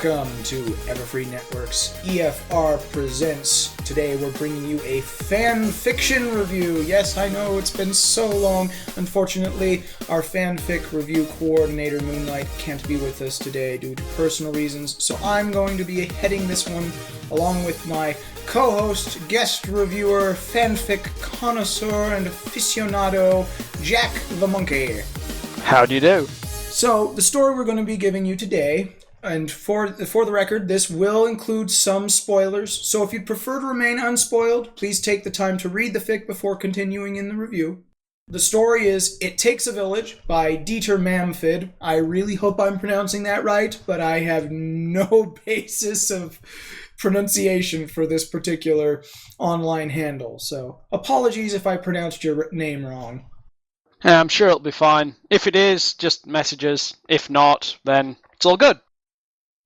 Welcome to Everfree Network's EFR Presents. Today we're bringing you a fan fiction review. Yes, I know it's been so long. Unfortunately, our fanfic review coordinator, Moonlight, can't be with us today due to personal reasons, so I'm going to be heading this one along with my co-host, guest reviewer, fanfic connoisseur, and aficionado, Jack the Monkey. How do you do? So, the story we're going to be giving you today, and for the record, this will include some spoilers, so if you'd prefer to remain unspoiled, please take the time to read the fic before continuing in the review. The story is It Takes a Village by Determamfidd. I really hope I'm pronouncing that right, but I have no basis of pronunciation for this particular online handle, so apologies if I pronounced your name wrong. I'm sure it'll be fine. If it is, just message us. If not, then it's all good.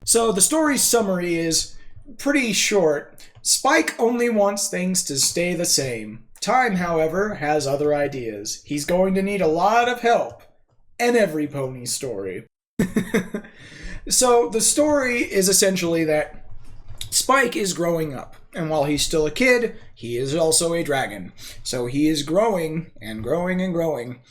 So the story's summary is pretty short. Spike only wants things to stay the same. Time, however, has other ideas. He's going to need a lot of help. And every pony story. So the story is essentially that Spike is growing up. And while he's still a kid, he is also a dragon. So he is growing and growing and growing.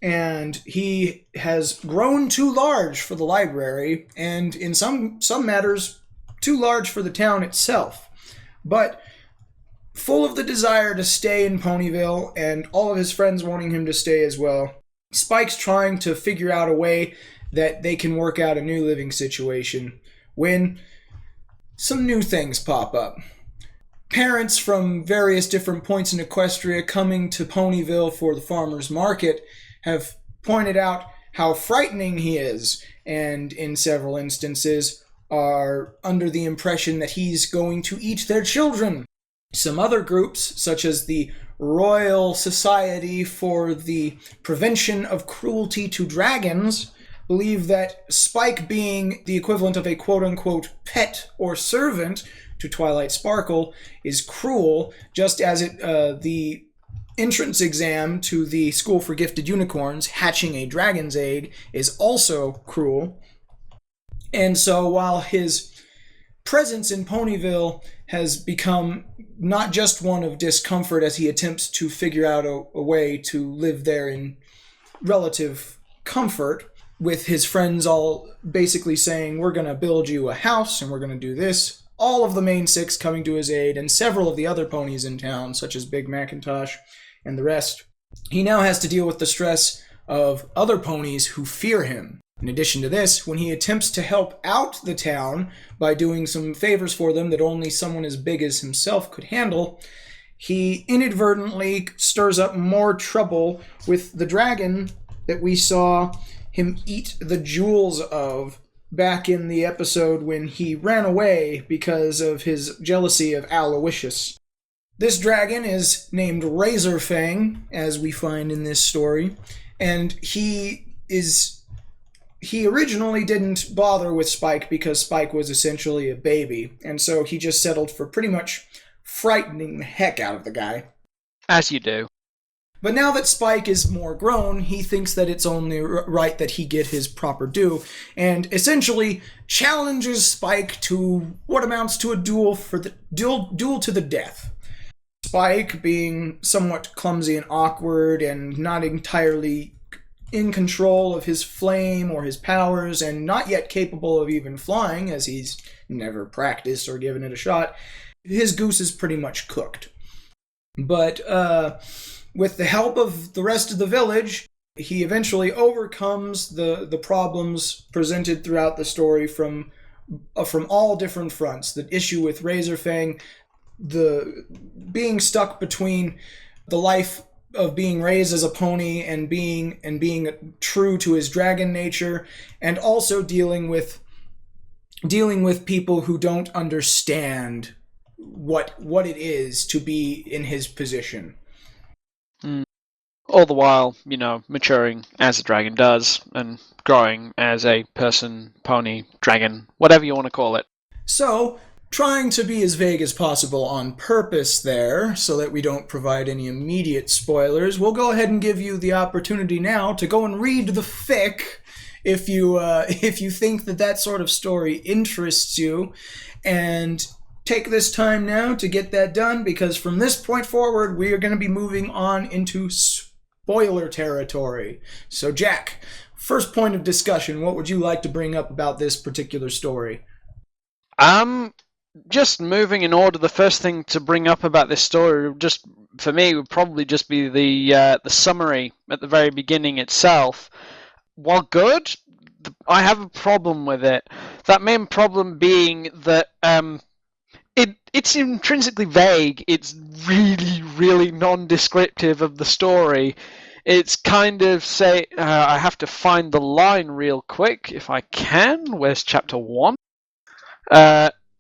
And he has grown too large for the library, and in some matters, too large for the town itself. But full of the desire to stay in Ponyville, and all of his friends wanting him to stay as well, Spike's trying to figure out a way that they can work out a new living situation when some new things pop up. Parents from various different points in Equestria coming to Ponyville for the farmer's market have pointed out how frightening he is, and in several instances are under the impression that he's going to eat their children. Some other groups, such as the Royal Society for the Prevention of Cruelty to Dragons, believe that Spike being the equivalent of a quote-unquote pet or servant to Twilight Sparkle is cruel, just as the entrance exam to the School for Gifted Unicorns, hatching a dragon's egg, is also cruel. And so while his presence in Ponyville has become not just one of discomfort as he attempts to figure out a way to live there in relative comfort, with his friends all basically saying, we're going to build you a house and we're going to do this, all of the main six coming to his aid, and several of the other ponies in town, such as Big Macintosh and the rest. He now has to deal with the stress of other ponies who fear him. In addition to this, when he attempts to help out the town by doing some favors for them that only someone as big as himself could handle, he inadvertently stirs up more trouble with the dragon that we saw him eat the jewels of back in the episode when he ran away because of his jealousy of Aloysius. This dragon is named Razorfang, as we find in this story, and he originally didn't bother with Spike because Spike was essentially a baby, and so he just settled for pretty much frightening the heck out of the guy. As you do. But now that Spike is more grown, he thinks that it's only right that he get his proper due, and essentially challenges Spike to what amounts to a duel to the death. Spike, being somewhat clumsy and awkward and not entirely in control of his flame or his powers, and not yet capable of even flying, as he's never practiced or given it a shot, his goose is pretty much cooked. But, with the help of the rest of the village, he eventually overcomes the problems presented throughout the story from all different fronts. The issue with Razorfang, the being stuck between the life of being raised as a pony and being true to his dragon nature, and also dealing with people who don't understand what it is to be in his position. All the while, maturing as a dragon does, and growing as a person, pony, dragon, whatever you want to call it. So, trying to be as vague as possible on purpose there, so that we don't provide any immediate spoilers, we'll go ahead and give you the opportunity now to go and read the fic if you think that sort of story interests you, and take this time now to get that done, because from this point forward we are going to be moving on into spoiler territory. So Jack, first point of discussion, what would you like to bring up about this particular story? Just moving in order, the first thing to bring up about this story, just for me, would probably just be the summary at the very beginning itself. While good, I have a problem with it. That main problem being that it's intrinsically vague. It's really, really non-descriptive of the story. It's kind of I have to find the line real quick if I can. Where's chapter 1?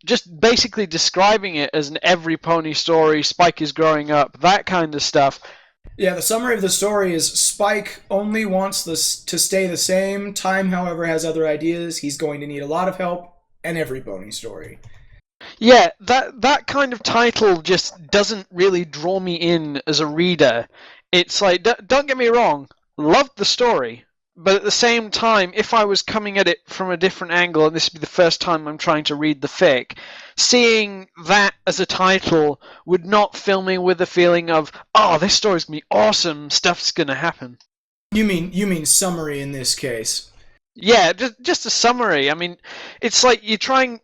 Just basically describing it as an every pony story, Spike is growing up, that kind of stuff. Yeah, the summary of the story is Spike only wants this to stay the same. Time, however, has other ideas. He's going to need a lot of help, and every pony story. Yeah, that kind of title just doesn't really draw me in as a reader. It's like, don't get me wrong, loved the story, but at the same time, if I was coming at it from a different angle, and this would be the first time I'm trying to read the fic, seeing that as a title would not fill me with a feeling of, oh, this story's gonna be awesome, stuff's gonna happen. You mean summary in this case? Yeah, just a summary. I mean, it's like you're trying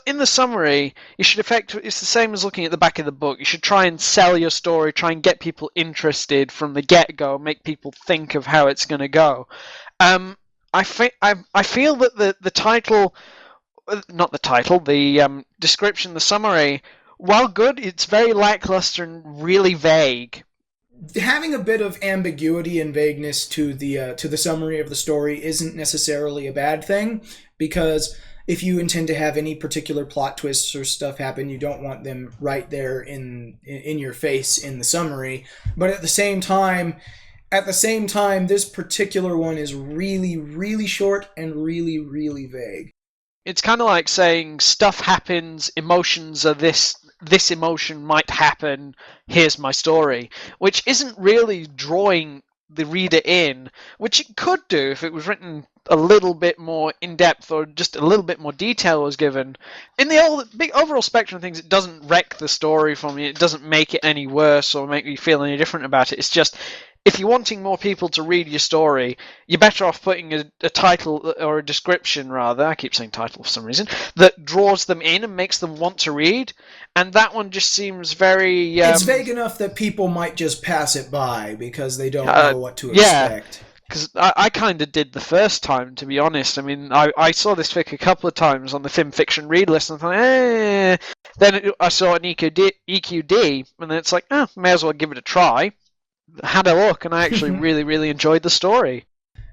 in the summary. You should it's the same as looking at the back of the book. You should try and sell your story, try and get people interested from the get-go, make people think of how it's going to go. I feel that the title, not the title, the description, the summary, while good, it's very lackluster and really vague. Having a bit of ambiguity and vagueness to the summary of the story isn't necessarily a bad thing, because if you intend to have any particular plot twists or stuff happen, you don't want them right there in your face in the summary. But at the same time, this particular one is really, really short and really, really vague. It's kind of like saying stuff happens, emotions are this emotion might happen, here's my story, which isn't really drawing the reader in, which it could do if it was written a little bit more in-depth or just a little bit more detail was given. In the big overall spectrum of things, it doesn't wreck the story for me, it doesn't make it any worse or make me feel any different about it. It's just, if you're wanting more people to read your story, you're better off putting a title, or a description rather, I keep saying title for some reason, that draws them in and makes them want to read. And that one just seems very... it's vague enough that people might just pass it by because they don't know what to expect. Because I kind of did the first time, to be honest. I mean, I saw this fic a couple of times on the Film Fiction Read list, and I thought, eh. Then I saw an EQD, and then it's like, may as well give it a try. Had a look, and I actually really, really enjoyed the story.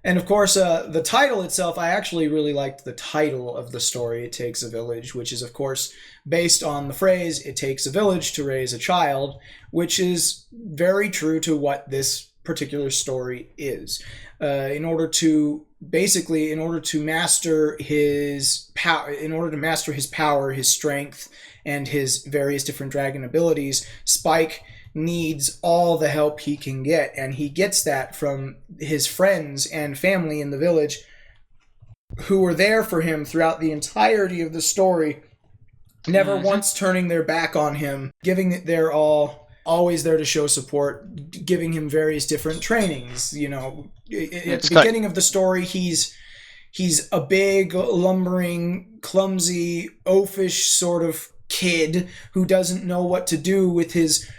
And of course, the title itself, I actually really liked the title of the story, It Takes a Village, which is, of course, based on the phrase, it takes a village to raise a child, which is very true to what this particular story is. In order to master his power, his strength, and his various different dragon abilities, Spike needs all the help he can get, and he gets that from his friends and family in the village who were there for him throughout the entirety of the story, never once turning their back on him, giving it their all, always there to show support, giving him various different trainings. You know, at the beginning of the story, he's a big, lumbering, clumsy, oafish sort of kid who doesn't know what to do with his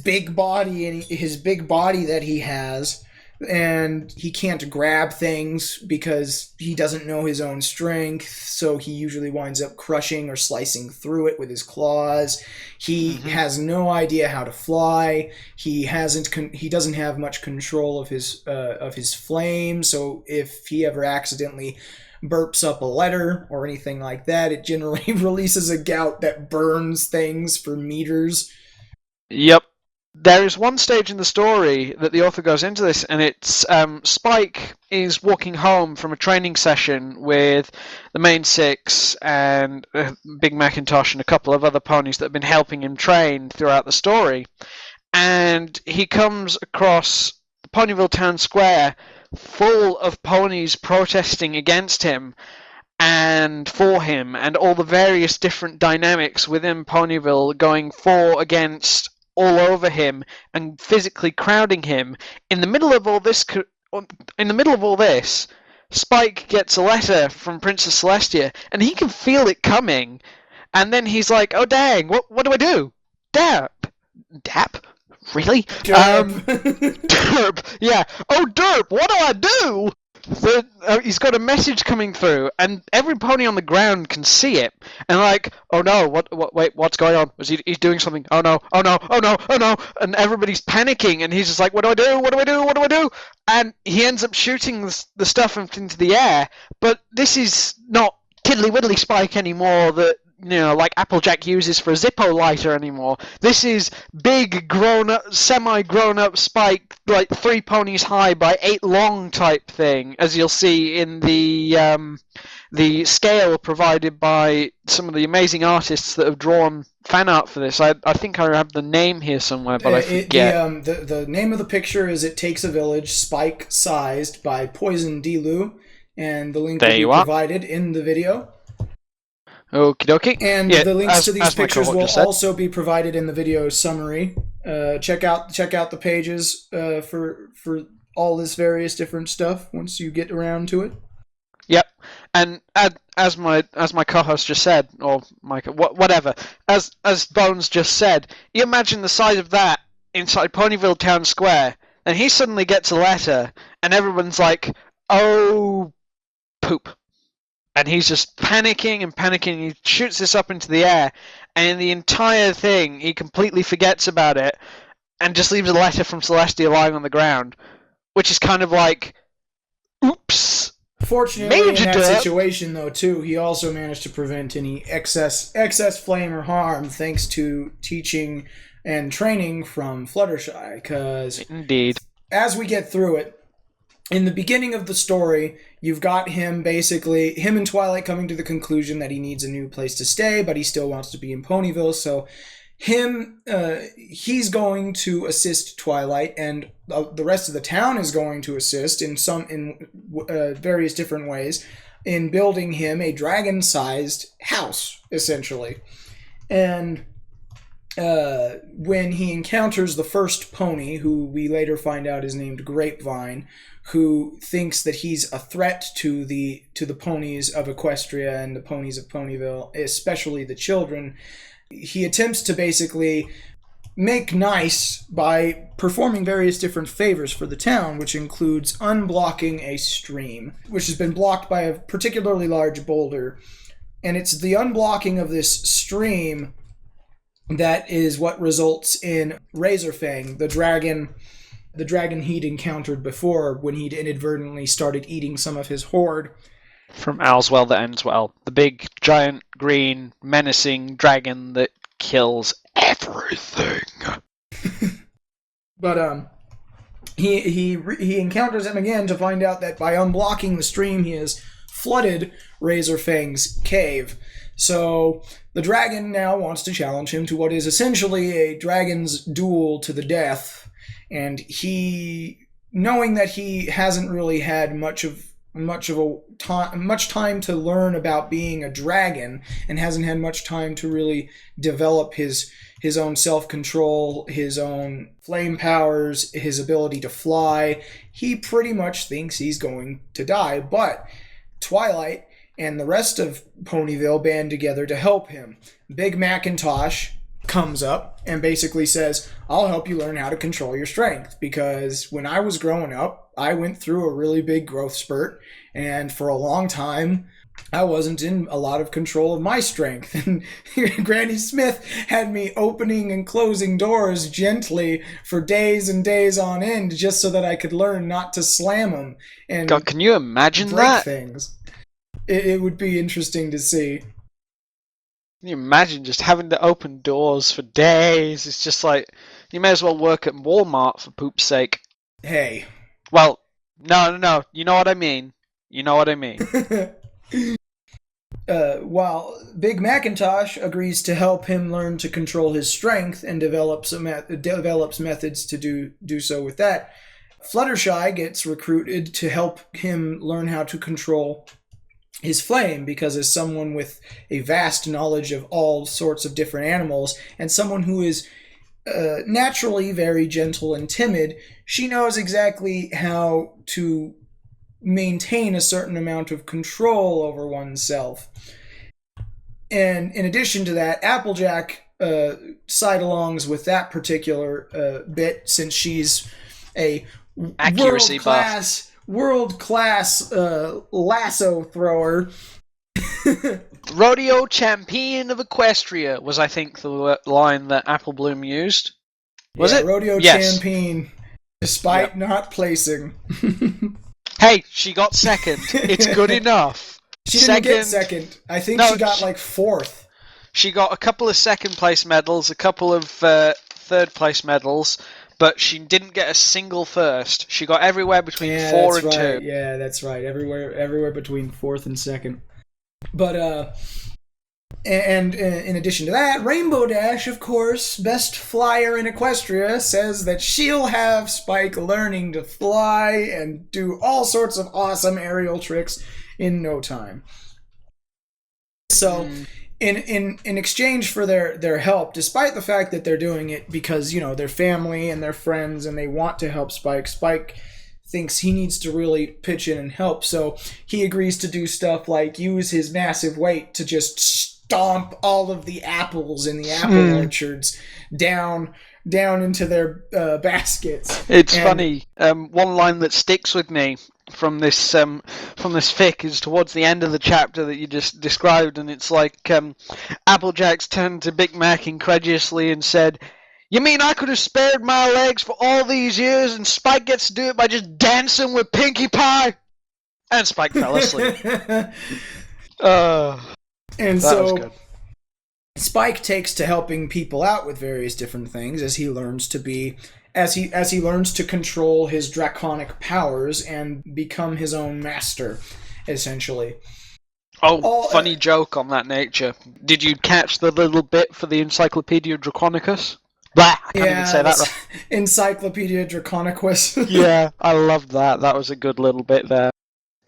big body and his big body that he has, and he can't grab things because he doesn't know his own strength, so he usually winds up crushing or slicing through it with his claws. He has no idea how to fly. He doesn't have much control of his flame, so if he ever accidentally burps up a letter or anything like that, it generally releases a gout that burns things for meters. Yep. There is one stage in the story that the author goes into this, and it's Spike is walking home from a training session with the main six and Big Macintosh and a couple of other ponies that have been helping him train throughout the story. And he comes across Ponyville Town Square full of ponies protesting against him and for him, and all the various different dynamics within Ponyville going for, against, all over him, and physically crowding him. In the middle of all this, Spike gets a letter from Princess Celestia, and he can feel it coming. And then he's like, "Oh dang! What do I do? Dap, dap, really? Derp, yeah. Oh derp! What do I do?" He's got a message coming through, and every pony on the ground can see it. And like, "Oh no! Wait, what's going on? He's doing something? Oh no! Oh no! Oh no! Oh no!" And everybody's panicking, and he's just like, "What do I do? What do I do? What do I do?" And he ends up shooting the stuff into the air. But this is not Tiddly Widdly Spike anymore that, like Applejack uses for a Zippo lighter anymore. This is big, grown-up, semi-grown-up Spike, like 3 ponies high by 8 long type thing, as you'll see in the scale provided by some of the amazing artists that have drawn fan art for this. I think I have the name here somewhere, but I forget. The name of the picture is "It Takes a Village," Spike-sized by Poison D-Lou, and the link will be provided in the video. Okie dokie. And the links to these pictures will also be provided in the video summary. Check out the pages for all this various different stuff once you get around to it. Yep. And as my co-host just said, or Mike, whatever, as Bones just said, you imagine the size of that inside Ponyville Town Square, and he suddenly gets a letter, and everyone's like, "Oh, poop." And he's just panicking and panicking. He shoots this up into the air, and the entire thing, he completely forgets about it, and just leaves a letter from Celestia lying on the ground, which is kind of like, oops. Fortunately, in that situation, though, too, he also managed to prevent any excess flame or harm thanks to teaching and training from Fluttershy. Because, indeed, as we get through it, in the beginning of the story, you've got him and Twilight coming to the conclusion that he needs a new place to stay, but he still wants to be in Ponyville, so he's going to assist Twilight, and the rest of the town is going to assist in various different ways in building him a dragon-sized house, essentially. And when he encounters the first pony, who we later find out is named Grapevine, who thinks that he's a threat to the ponies of Equestria and the ponies of Ponyville, especially the children, he attempts to basically make nice by performing various different favors for the town, which includes unblocking a stream, which has been blocked by a particularly large boulder. And it's the unblocking of this stream that is what results in Razorfang, the dragon he'd encountered before when he'd inadvertently started eating some of his hoard. From All's Well That Ends Well. The big, giant, green, menacing dragon that kills everything. But he encounters him again to find out that by unblocking the stream, he has flooded Razorfang's cave. So the dragon now wants to challenge him to what is essentially a dragon's duel to the death. And he, knowing that he hasn't really had much time to learn about being a dragon, and hasn't had much time to really develop his own self-control, his own flame powers, his ability to fly, he pretty much thinks he's going to die. But Twilight and the rest of Ponyville band together to help him. Big Macintosh comes up and basically says, "I'll help you learn how to control your strength, because when I was growing up, I went through a really big growth spurt, and for a long time, I wasn't in a lot of control of my strength. And Granny Smith had me opening and closing doors gently for days and days on end just so that I could learn not to slam them and God, can you imagine break that? things." It would be interesting to see. Can you imagine just having to open doors for days? It's just like, you may as well work at Walmart for poop's sake. Hey. Well, no. You know what I mean. While Big Macintosh agrees to help him learn to control his strength and develops methods to do so with that, Fluttershy gets recruited to help him learn how to control his flame, because as someone with a vast knowledge of all sorts of different animals, and someone who is naturally very gentle and timid, she knows exactly how to maintain a certain amount of control over oneself. And in addition to that, Applejack side-alongs with that particular bit, since she's a Accuracy world-class lasso thrower. Rodeo champion of Equestria was, I think, the line that Applebloom used. Was it? Rodeo champion, despite not placing. Hey, she got second. It's good enough. She didn't get second. I think she got like fourth. She got a couple of second place medals, a couple of third place medals, but she didn't get a single first. She got everywhere between 4 and 2. Yeah, that's right. Everywhere between fourth and second. But and in addition to that, Rainbow Dash, of course, best flyer in Equestria, says that she'll have Spike learning to fly and do all sorts of awesome aerial tricks in no time. So, in exchange for their help, despite the fact that they're doing it because, they're family and they're friends and they want to help Spike, Spike thinks he needs to really pitch in and help. So he agrees to do stuff like use his massive weight to just stomp all of the apples in the apple orchards down into their baskets. It's funny. One line that sticks with me from this fic is towards the end of the chapter that you just described, and it's like Applejack's turned to Big Mac incredulously and said, "You mean I could have spared my legs for all these years and Spike gets to do it by just dancing with Pinkie Pie?" And Spike fell asleep. And so Spike takes to helping people out with various different things as he learns to be as he learns to control his draconic powers and become his own master, essentially. Funny joke on that nature. Did you catch the little bit for the Encyclopedia Draconicus? Blah, I can't even say that right. Encyclopedia Draconicus. Yeah, I loved that. That was a good little bit there.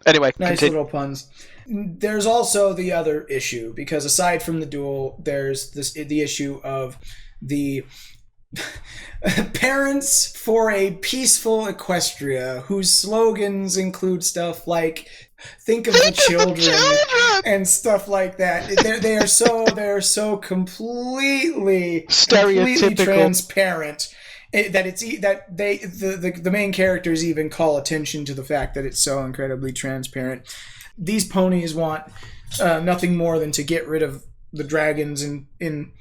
Anyway, nice little puns. There's also the other issue, because aside from the duel, there's the issue of the Parents for a Peaceful Equestria, whose slogans include stuff like "Think of the children" and stuff like that. They're so completely transparent that the main characters even call attention to the fact that it's so incredibly transparent. These ponies want nothing more than to get rid of the dragons in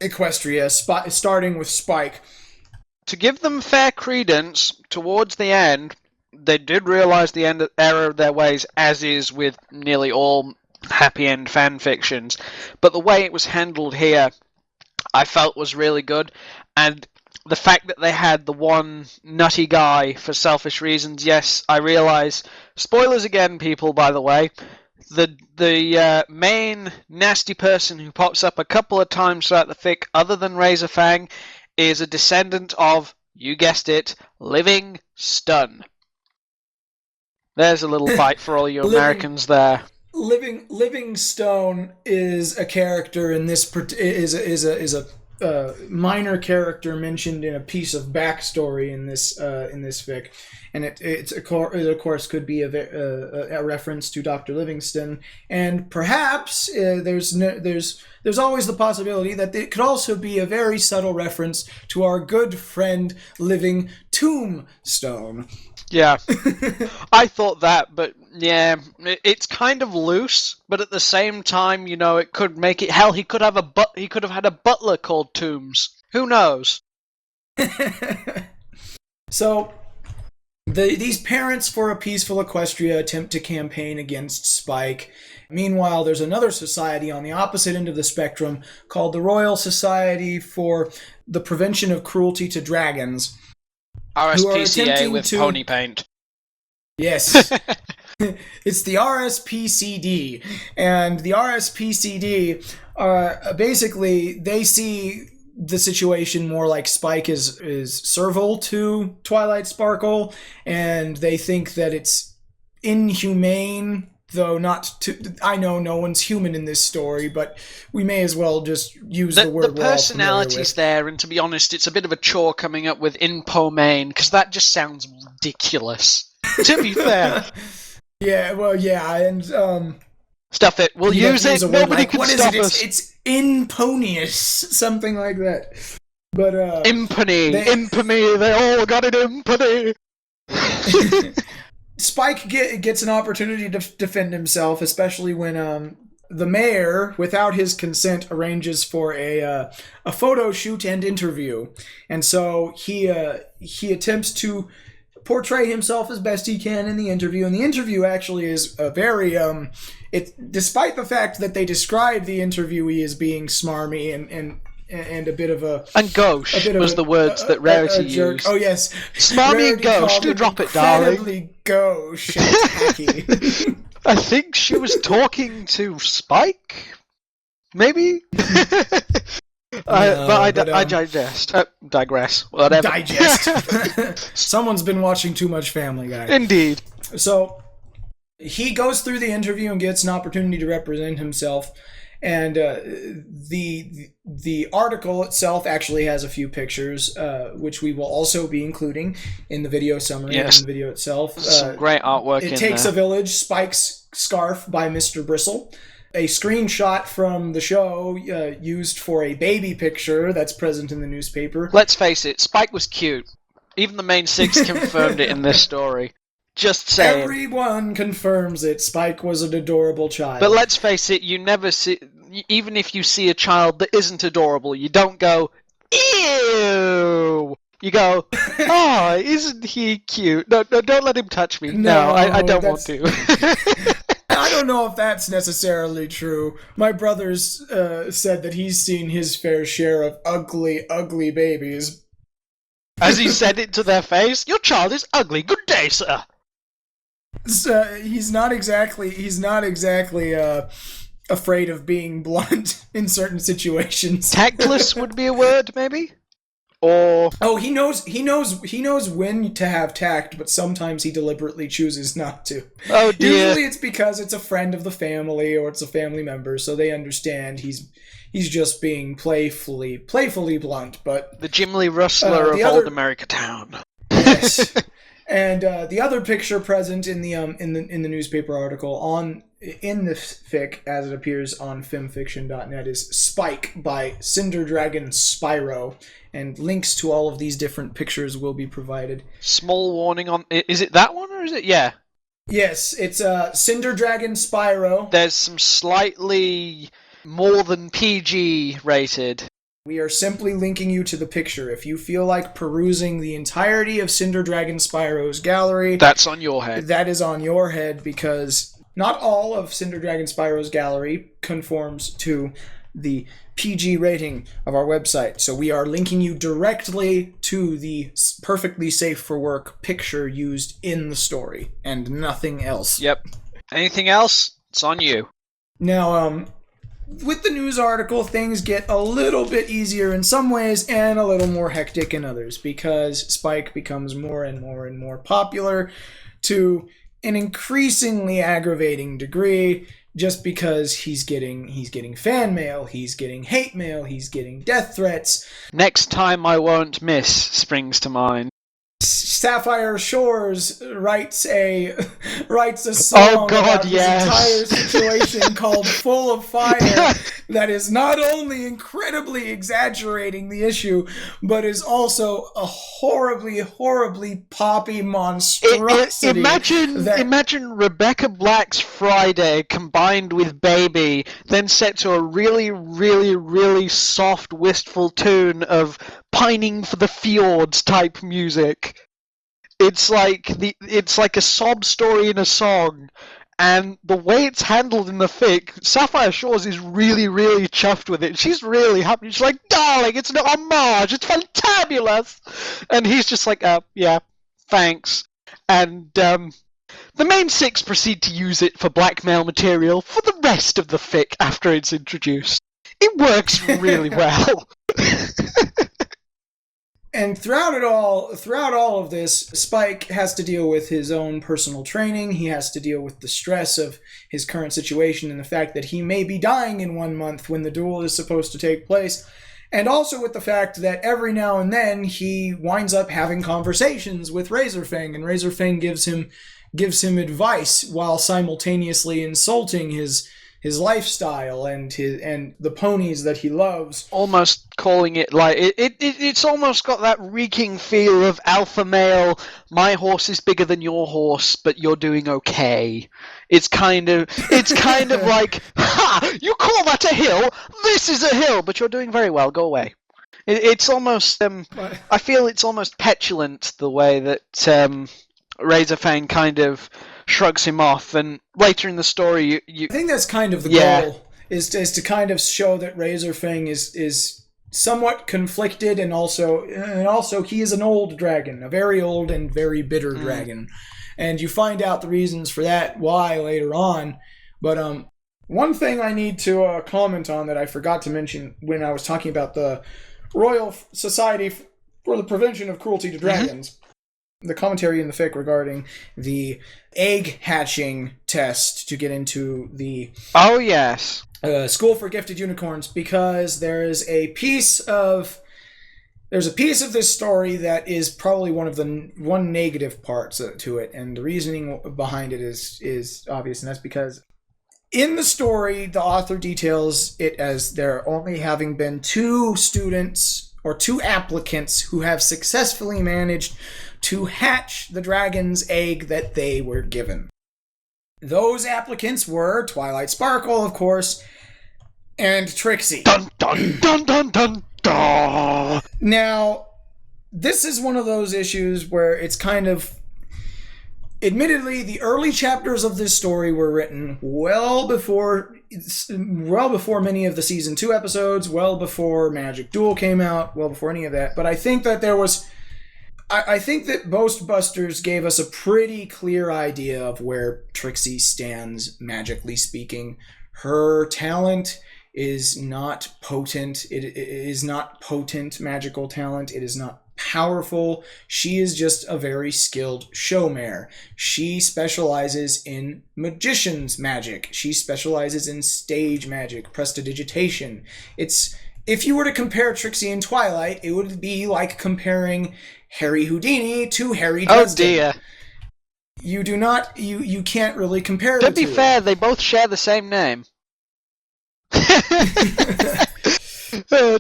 Equestria, starting with Spike. To give them fair credence, towards the end, they did realise the error of their ways, as is with nearly all happy end fan fictions. But the way it was handled here, I felt was really good. And the fact that they had the one nutty guy for selfish reasons, yes, I realise. Spoilers again, people, by the way. The main nasty person who pops up a couple of times throughout the fic, other than Razorfang, is a descendant of, you guessed it, Living Stun. There's a little bite for all you Americans there. Living Stone is a character in this is a minor character mentioned in a piece of backstory in this fic, and it of course could be a reference to Dr. Livingston, and perhaps there's always the possibility that it could also be a very subtle reference to our good friend Living Tombstone. Yeah, I thought that, but yeah, it's kind of loose. But at the same time, it could make it. Hell, he could have had a butler called Tombs. Who knows? So, these Parents for a Peaceful Equestria attempt to campaign against Spike. Meanwhile, there's another society on the opposite end of the spectrum called the Royal Society for the Prevention of Cruelty to Dragons. RSPCA with pony paint. Yes. It's the RSPCD. And the RSPCD are basically, they see the situation more like Spike is servile to Twilight Sparkle, and they think that it's inhumane, though not to. I know no one's human in this story, but we may as well just use the word. The personality's there, and to be honest, it's a bit of a chore coming up with inhumane, because that just sounds ridiculous. To be fair. Yeah, well, yeah, and stuff it. We'll use it. Nobody can stop us. It's imponious, something like that. But impony, infamy. They all got it impony. Spike gets an opportunity to defend himself, especially when the mayor, without his consent, arranges for a photo shoot and interview, and so he attempts to portray himself as best he can in the interview, and the interview actually is a very despite the fact that they describe the interviewee as being smarmy and a bit of a... And gauche was the words that Rarity used. Oh, yes. Smarmy and gauche. Do drop it, darling. Incredibly gauche and tacky. I think she was talking to Spike? Maybe? I digress. Whatever. Digest. Someone's been watching too much Family Guy. Indeed. So, he goes through the interview and gets an opportunity to represent himself. And the article itself actually has a few pictures, which we will also be including in the video summary and the video itself. Some great artwork in there. It Takes a Village, Spike's Scarf by Mr. Bristle. A screenshot from the show used for a baby picture that's present in the newspaper. Let's face it, Spike was cute. Even the main six confirmed it in this story. Just saying. Everyone confirms it. Spike was an adorable child. But let's face it, you never see... Even if you see a child that isn't adorable, you don't go, ew! You go, oh, isn't he cute? No, don't let him touch me. No, I don't want to. I don't know if that's necessarily true. My brother's said that he's seen his fair share of ugly, ugly babies. As he said it to their face, your child is ugly. Good day, sir. He's not exactly afraid of being blunt in certain situations. Tactless would be a word, maybe? Or he knows when to have tact, but sometimes he deliberately chooses not to. Oh dear. Usually it's because it's a friend of the family or it's a family member, so they understand he's just being playfully blunt. But the Jim Lee Rustler of Old America Town. Yes. And the other picture present in the newspaper article in the fic as it appears on femfiction.net is Spike by Cinder Dragon Spyro, and links to all of these different pictures will be provided. Small warning on... Is it that one or is it... Yeah. Yes, it's Cinder Dragon Spyro. There's some slightly more than PG rated. We are simply linking you to the picture. If you feel like perusing the entirety of Cinder Dragon Spyro's gallery... That's on your head. That is on your head, because not all of Cinder Dragon Spyro's gallery conforms to the PG rating of our website. So we are linking you directly to the perfectly safe for work picture used in the story, and nothing else. Yep. Anything else? It's on you. Now, with the news article, things get a little bit easier in some ways and a little more hectic in others, because Spike becomes more and more and more popular to an increasingly aggravating degree, just because he's getting fan mail, he's getting hate mail, he's getting death threats. Next Time I Won't Miss springs to mind. Sapphire Shores writes a song about this entire situation called Full of Fire that is not only incredibly exaggerating the issue, but is also a horribly, horribly poppy monstrosity. Imagine Rebecca Black's Friday combined with Baby, then set to a really, really, really soft, wistful tune of Pining for the Fjords type music. It's like a sob story in a song, and the way it's handled in the fic, Sapphire Shores is really, really chuffed with it. She's really happy. She's like, darling, it's an homage, it's fantabulous! And he's just like, yeah, thanks. And the main six proceed to use it for blackmail material for the rest of the fic after it's introduced. It works really well. And throughout all of this, Spike has to deal with his own personal training. He has to deal with the stress of his current situation and the fact that he may be dying in 1 month when the duel is supposed to take place. And also with the fact that every now and then he winds up having conversations with Razorfang, and Razorfang gives him advice while simultaneously insulting his lifestyle and the ponies that he loves. Almost calling it like it's almost got that reeking feel of alpha male. My horse is bigger than your horse, but you're doing okay. It's kind of like, ha! You call that a hill? This is a hill, but you're doing very well. Go away. It's almost I feel it's almost petulant the way that Razorfang kind of shrugs him off, and later in the story, you I think that's kind of the goal is to kind of show that Razorfang is somewhat conflicted, and also he is an old dragon, a very old and very bitter dragon, and you find out the reasons for that why later on. But one thing I need to comment on that I forgot to mention when I was talking about the Royal Society for the Prevention of Cruelty to Dragons. The commentary in the fic regarding the egg hatching test to get into the School for Gifted Unicorns, because there's a piece of this story that is probably one negative parts to it, and the reasoning behind it is obvious, and that's because in the story the author details it as there only having been 2 students or 2 applicants who have successfully managed to hatch the dragon's egg that they were given. Those applicants were Twilight Sparkle, of course, and Trixie. Dun dun dun dun dun dun. Now, this is one of those issues where it's kind of... Admittedly, the early chapters of this story were written well before many of the season 2 episodes, well before Magic Duel came out, well before any of that. But I think that I think that Ghostbusters gave us a pretty clear idea of where Trixie stands, magically speaking. Her talent is not potent. It is not potent magical talent. It is not powerful. She is just a very skilled showmare. She specializes in magician's magic. She specializes in stage magic, prestidigitation. If you were to compare Trixie and Twilight, it would be like comparing Harry Houdini to Harry Dresden. Oh dear. You can't really compare the two. To be fair, they both share the same name.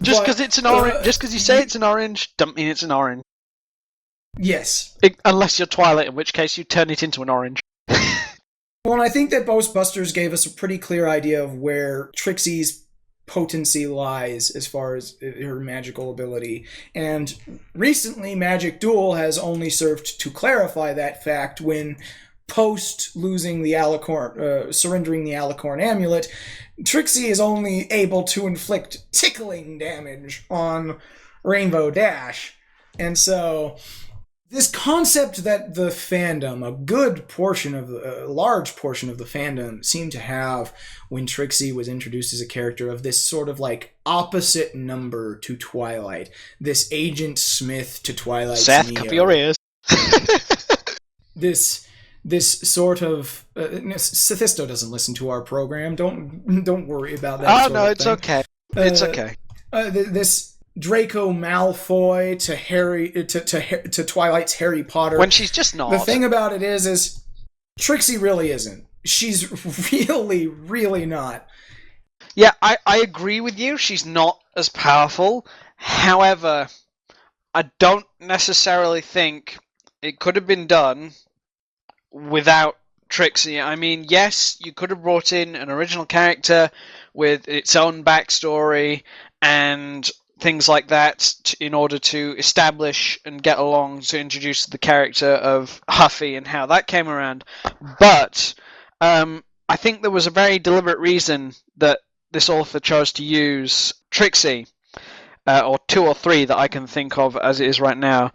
Just because it's an orange, just because you say it's an orange, don't mean it's an orange. Yes. Unless you're Twilight, in which case you turn it into an orange. Well, and I think that Ghostbusters gave us a pretty clear idea of where Trixie's potency lies as far as her magical ability. And recently, Magic Duel has only served to clarify that fact when, post losing the Alicorn, surrendering the Alicorn amulet, Trixie is only able to inflict tickling damage on Rainbow Dash. And so this concept that the fandom, a large portion of the fandom seemed to have when Trixie was introduced as a character of this sort of like opposite number to Twilight, this Agent Smith to Twilight's Seth, Neo. cover your ears. This sort of Sophisto doesn't listen to our program. Don't worry about that. Oh no, it's okay. It's okay. This Draco Malfoy to Harry to Twilight's Harry Potter. When she's just not. The thing about it is Trixie really isn't. She's really, really not. Yeah, I agree with you. She's not as powerful. However, I don't necessarily think it could have been done without Trixie. I mean, yes, you could have brought in an original character with its own backstory and things like that in order to establish and get along to introduce the character of Huffy and how that came around. But I think there was a very deliberate reason that this author chose to use Trixie, or 2 or 3 that I can think of as it is right now.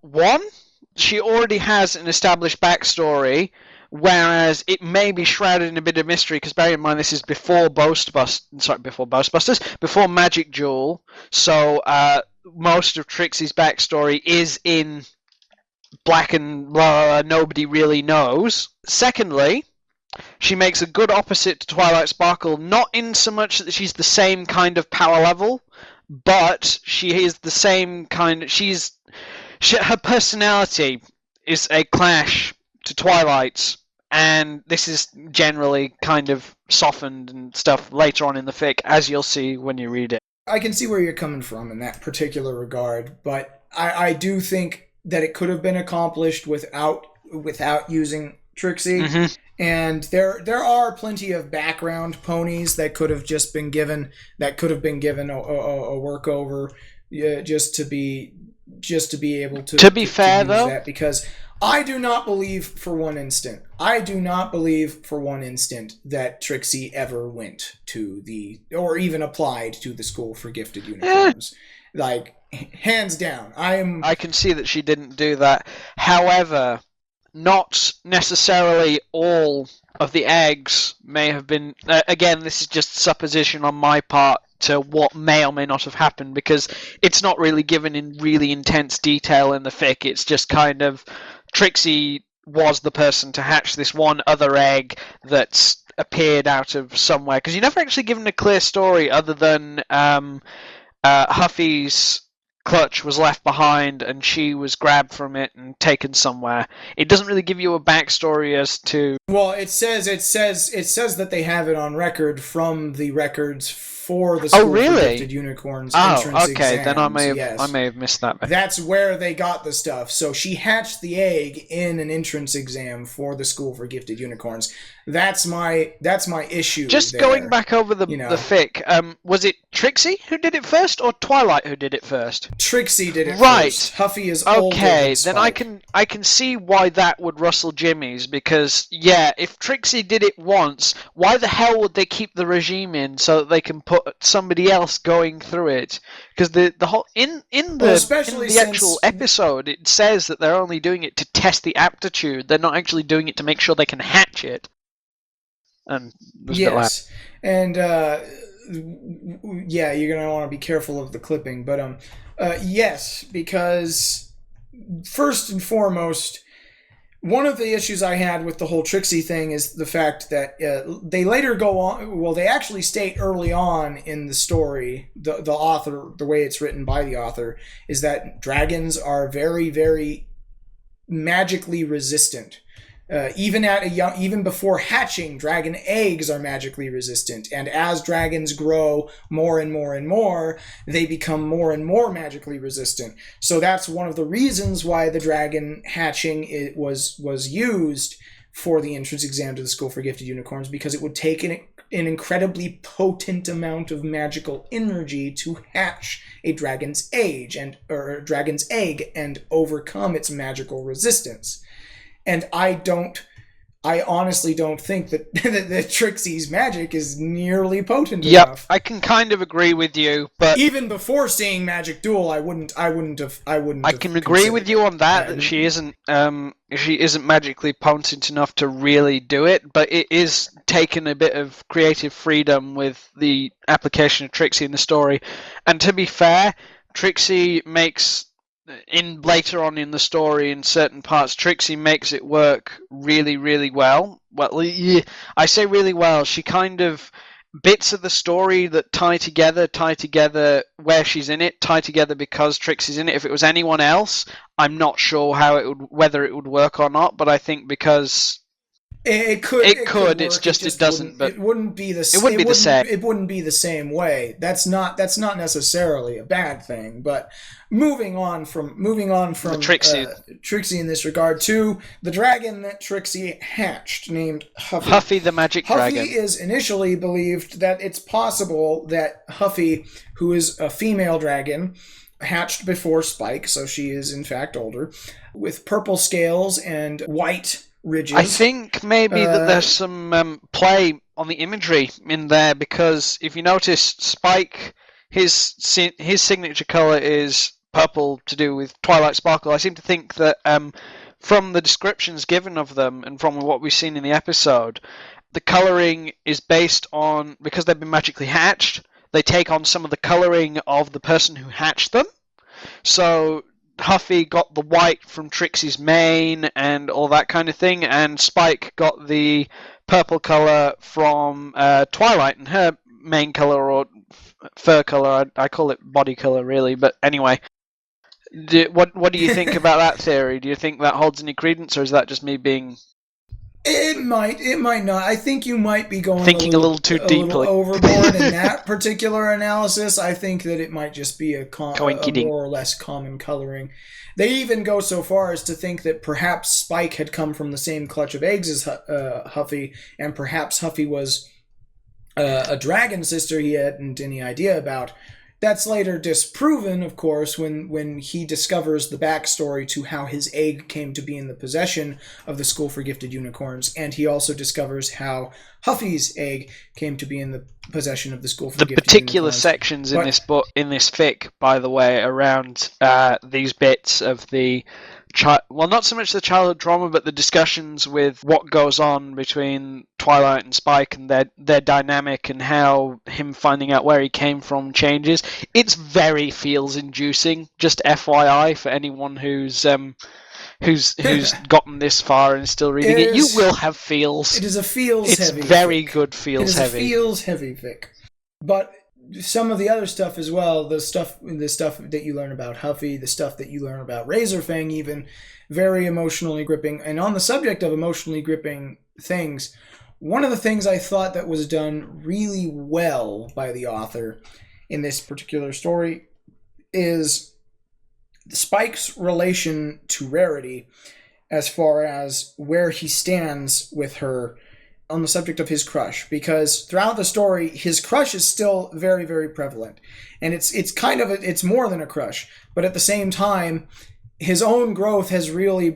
One, she already has an established backstory whereas it may be shrouded in a bit of mystery, because bear in mind this is before before Magic Jewel, so most of Trixie's backstory is in black and nobody really knows. Secondly, she makes a good opposite to Twilight Sparkle, not in so much that she's the same kind of power level, but she is the same kind. Her personality is a clash to Twilight's, and this is generally kind of softened and stuff later on in the fic, as you'll see when you read it. I can see where you're coming from in that particular regard, but I do think that it could have been accomplished without using Trixie. Mm-hmm. And there are plenty of background ponies that could have just been given a workover, just to be able to. To be fair, though, that, because I do not believe for one instant that Trixie ever went to or even applied to the School for Gifted Unicorns. Like, hands down, I can see that she didn't do that. However, not necessarily all of the eggs may have been... again, this is just supposition on my part to what may or may not have happened, because it's not really given in really intense detail in the fic. It's just kind of Trixie was the person to hatch this one other egg that's appeared out of somewhere, because you're never actually given a clear story other than Huffy's clutch was left behind and she was grabbed from it and taken somewhere. It doesn't really give you a backstory as to... Well, it says that they have it on record from the records for the School for Gifted Unicorns entrance exams. Then I may have missed that bit. That's where they got the stuff. So she hatched the egg in an entrance exam for the School for Gifted Unicorns. That's my issue. Just there. Going back over the fic, was it Trixie who did it first or Twilight who did it first? Trixie did it right. first. Huffy is older than Spike. Then I can see why that would rustle Jimmy's, because if Trixie did it once, why the hell would they keep the regime in so that they can put somebody else going through it? Because the whole in the actual episode, it says that they're only doing it to test the aptitude. They're not actually doing it to make sure they can hatch it. And yes, and you're gonna want to be careful of the clipping, but yes, because first and foremost, one of the issues I had with the whole Trixie thing is the fact that they later go on. Well, they actually state early on in the story, the author, the way it's written by the author, is that dragons are very, very magically resistant. Even before hatching, dragon eggs are magically resistant, and as dragons grow more and more and more, they become more and more magically resistant. So that's one of the reasons why the dragon hatching was used for the entrance exam to the School for Gifted Unicorns, because it would take an incredibly potent amount of magical energy to hatch a dragon's egg and overcome its magical resistance. And I honestly don't think that Trixie's magic is nearly potent enough. I can kind of agree with you, but even before seeing Magic Duel, I wouldn't have. I can agree with you on that she isn't magically potent enough to really do it, but it is taking a bit of creative freedom with the application of Trixie in the story. And to be fair, Trixie makes... later on in the story, in certain parts, Trixie makes it work really, really well. Well, I say really well. She kind of... bits of the story that tie together where she's in it, tie together because Trixie's in it. If it was anyone else, I'm not sure whether it would work or not, but I think because... It could. It's just it doesn't. But it wouldn't be the. It wouldn't be the same. It wouldn't be the same way. That's not necessarily a bad thing. But moving on from Trixie in this regard to the dragon that Trixie hatched, named Huffy. Huffy the magic dragon. Huffy is initially believed that it's possible that Huffy, who is a female dragon, hatched before Spike, so she is in fact older, with purple scales and white ridges. I think maybe that there's some play on the imagery in there, because if you notice, Spike, his signature color is purple to do with Twilight Sparkle. I seem to think that from the descriptions given of them and from what we've seen in the episode, the colouring is based on, because they've been magically hatched, they take on some of the colouring of the person who hatched them. So Huffy got the white from Trixie's mane and all that kind of thing, and Spike got the purple colour from Twilight and her mane colour or fur colour. I call it body colour, really, but anyway. What do you think about that theory? Do you think that holds any credence, or is that just me being... It might not. I think you might be going thinking a little too deeply overboard in that particular analysis. I think that it might just be a more or less common coloring. They even go so far as to think that perhaps Spike had come from the same clutch of eggs as Huffy, and perhaps Huffy was a dragon sister he hadn't any idea about. That's later disproven, of course, when he discovers the backstory to how his egg came to be in the possession of the School for Gifted Unicorns, and he also discovers how Huffy's egg came to be in the possession of the School for Gifted Unicorns. The particular sections in this book, in this fic, by the way, around these bits of the... well, not so much the childhood trauma, but the discussions with what goes on between Twilight and Spike and their dynamic and how him finding out where he came from changes. It's very feels-inducing, just FYI, for anyone who's gotten this far and is still reading it. You will have feels. It is a feels-heavy It's very good feels-heavy. It is a feels-heavy fic. But... some of the other stuff as well, the stuff that you learn about Huffy, the stuff that you learn about Razorfang, even, very emotionally gripping. And on the subject of emotionally gripping things, one of the things I thought that was done really well by the author in this particular story is Spike's relation to Rarity, as far as where he stands with her on the subject of his crush, because throughout the story his crush is still very, very prevalent, and it's more than a crush, but at the same time his own growth has really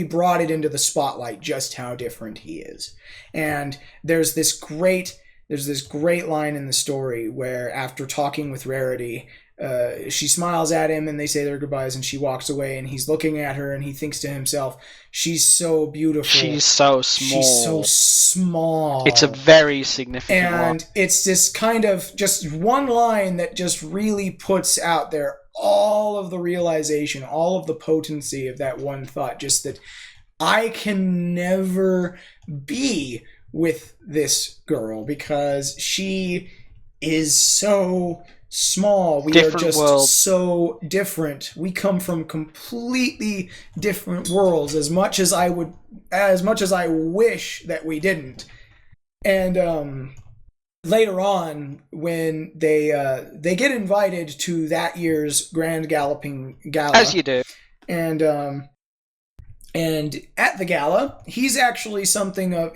brought it into the spotlight just how different he is. And there's this great line in the story where, after talking with Rarity, she smiles at him and they say their goodbyes and she walks away, and he's looking at her and he thinks to himself, she's so beautiful. She's so small. She's so small. It's a very significant And it's this kind of just one line that just really puts out there all of the realization, all of the potency of that one thought, just that I can never be with this girl because she is so small. We are just so different. We come from completely different worlds, as much as I wish that we didn't. And later on, when they get invited to that year's Grand Galloping Gala, as you do, and at the gala, he's actually something of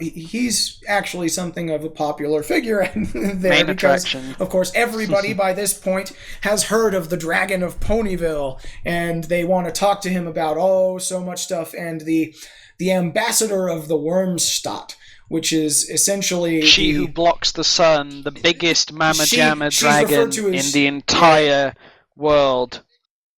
a popular figure there. Main because, attraction. Of course, everybody by this point has heard of the Dragon of Ponyville, and they want to talk to him about so much stuff. And the ambassador of the Wormstadt, which is essentially she who blocks the sun, the biggest Mama Jamma dragon in the entire world.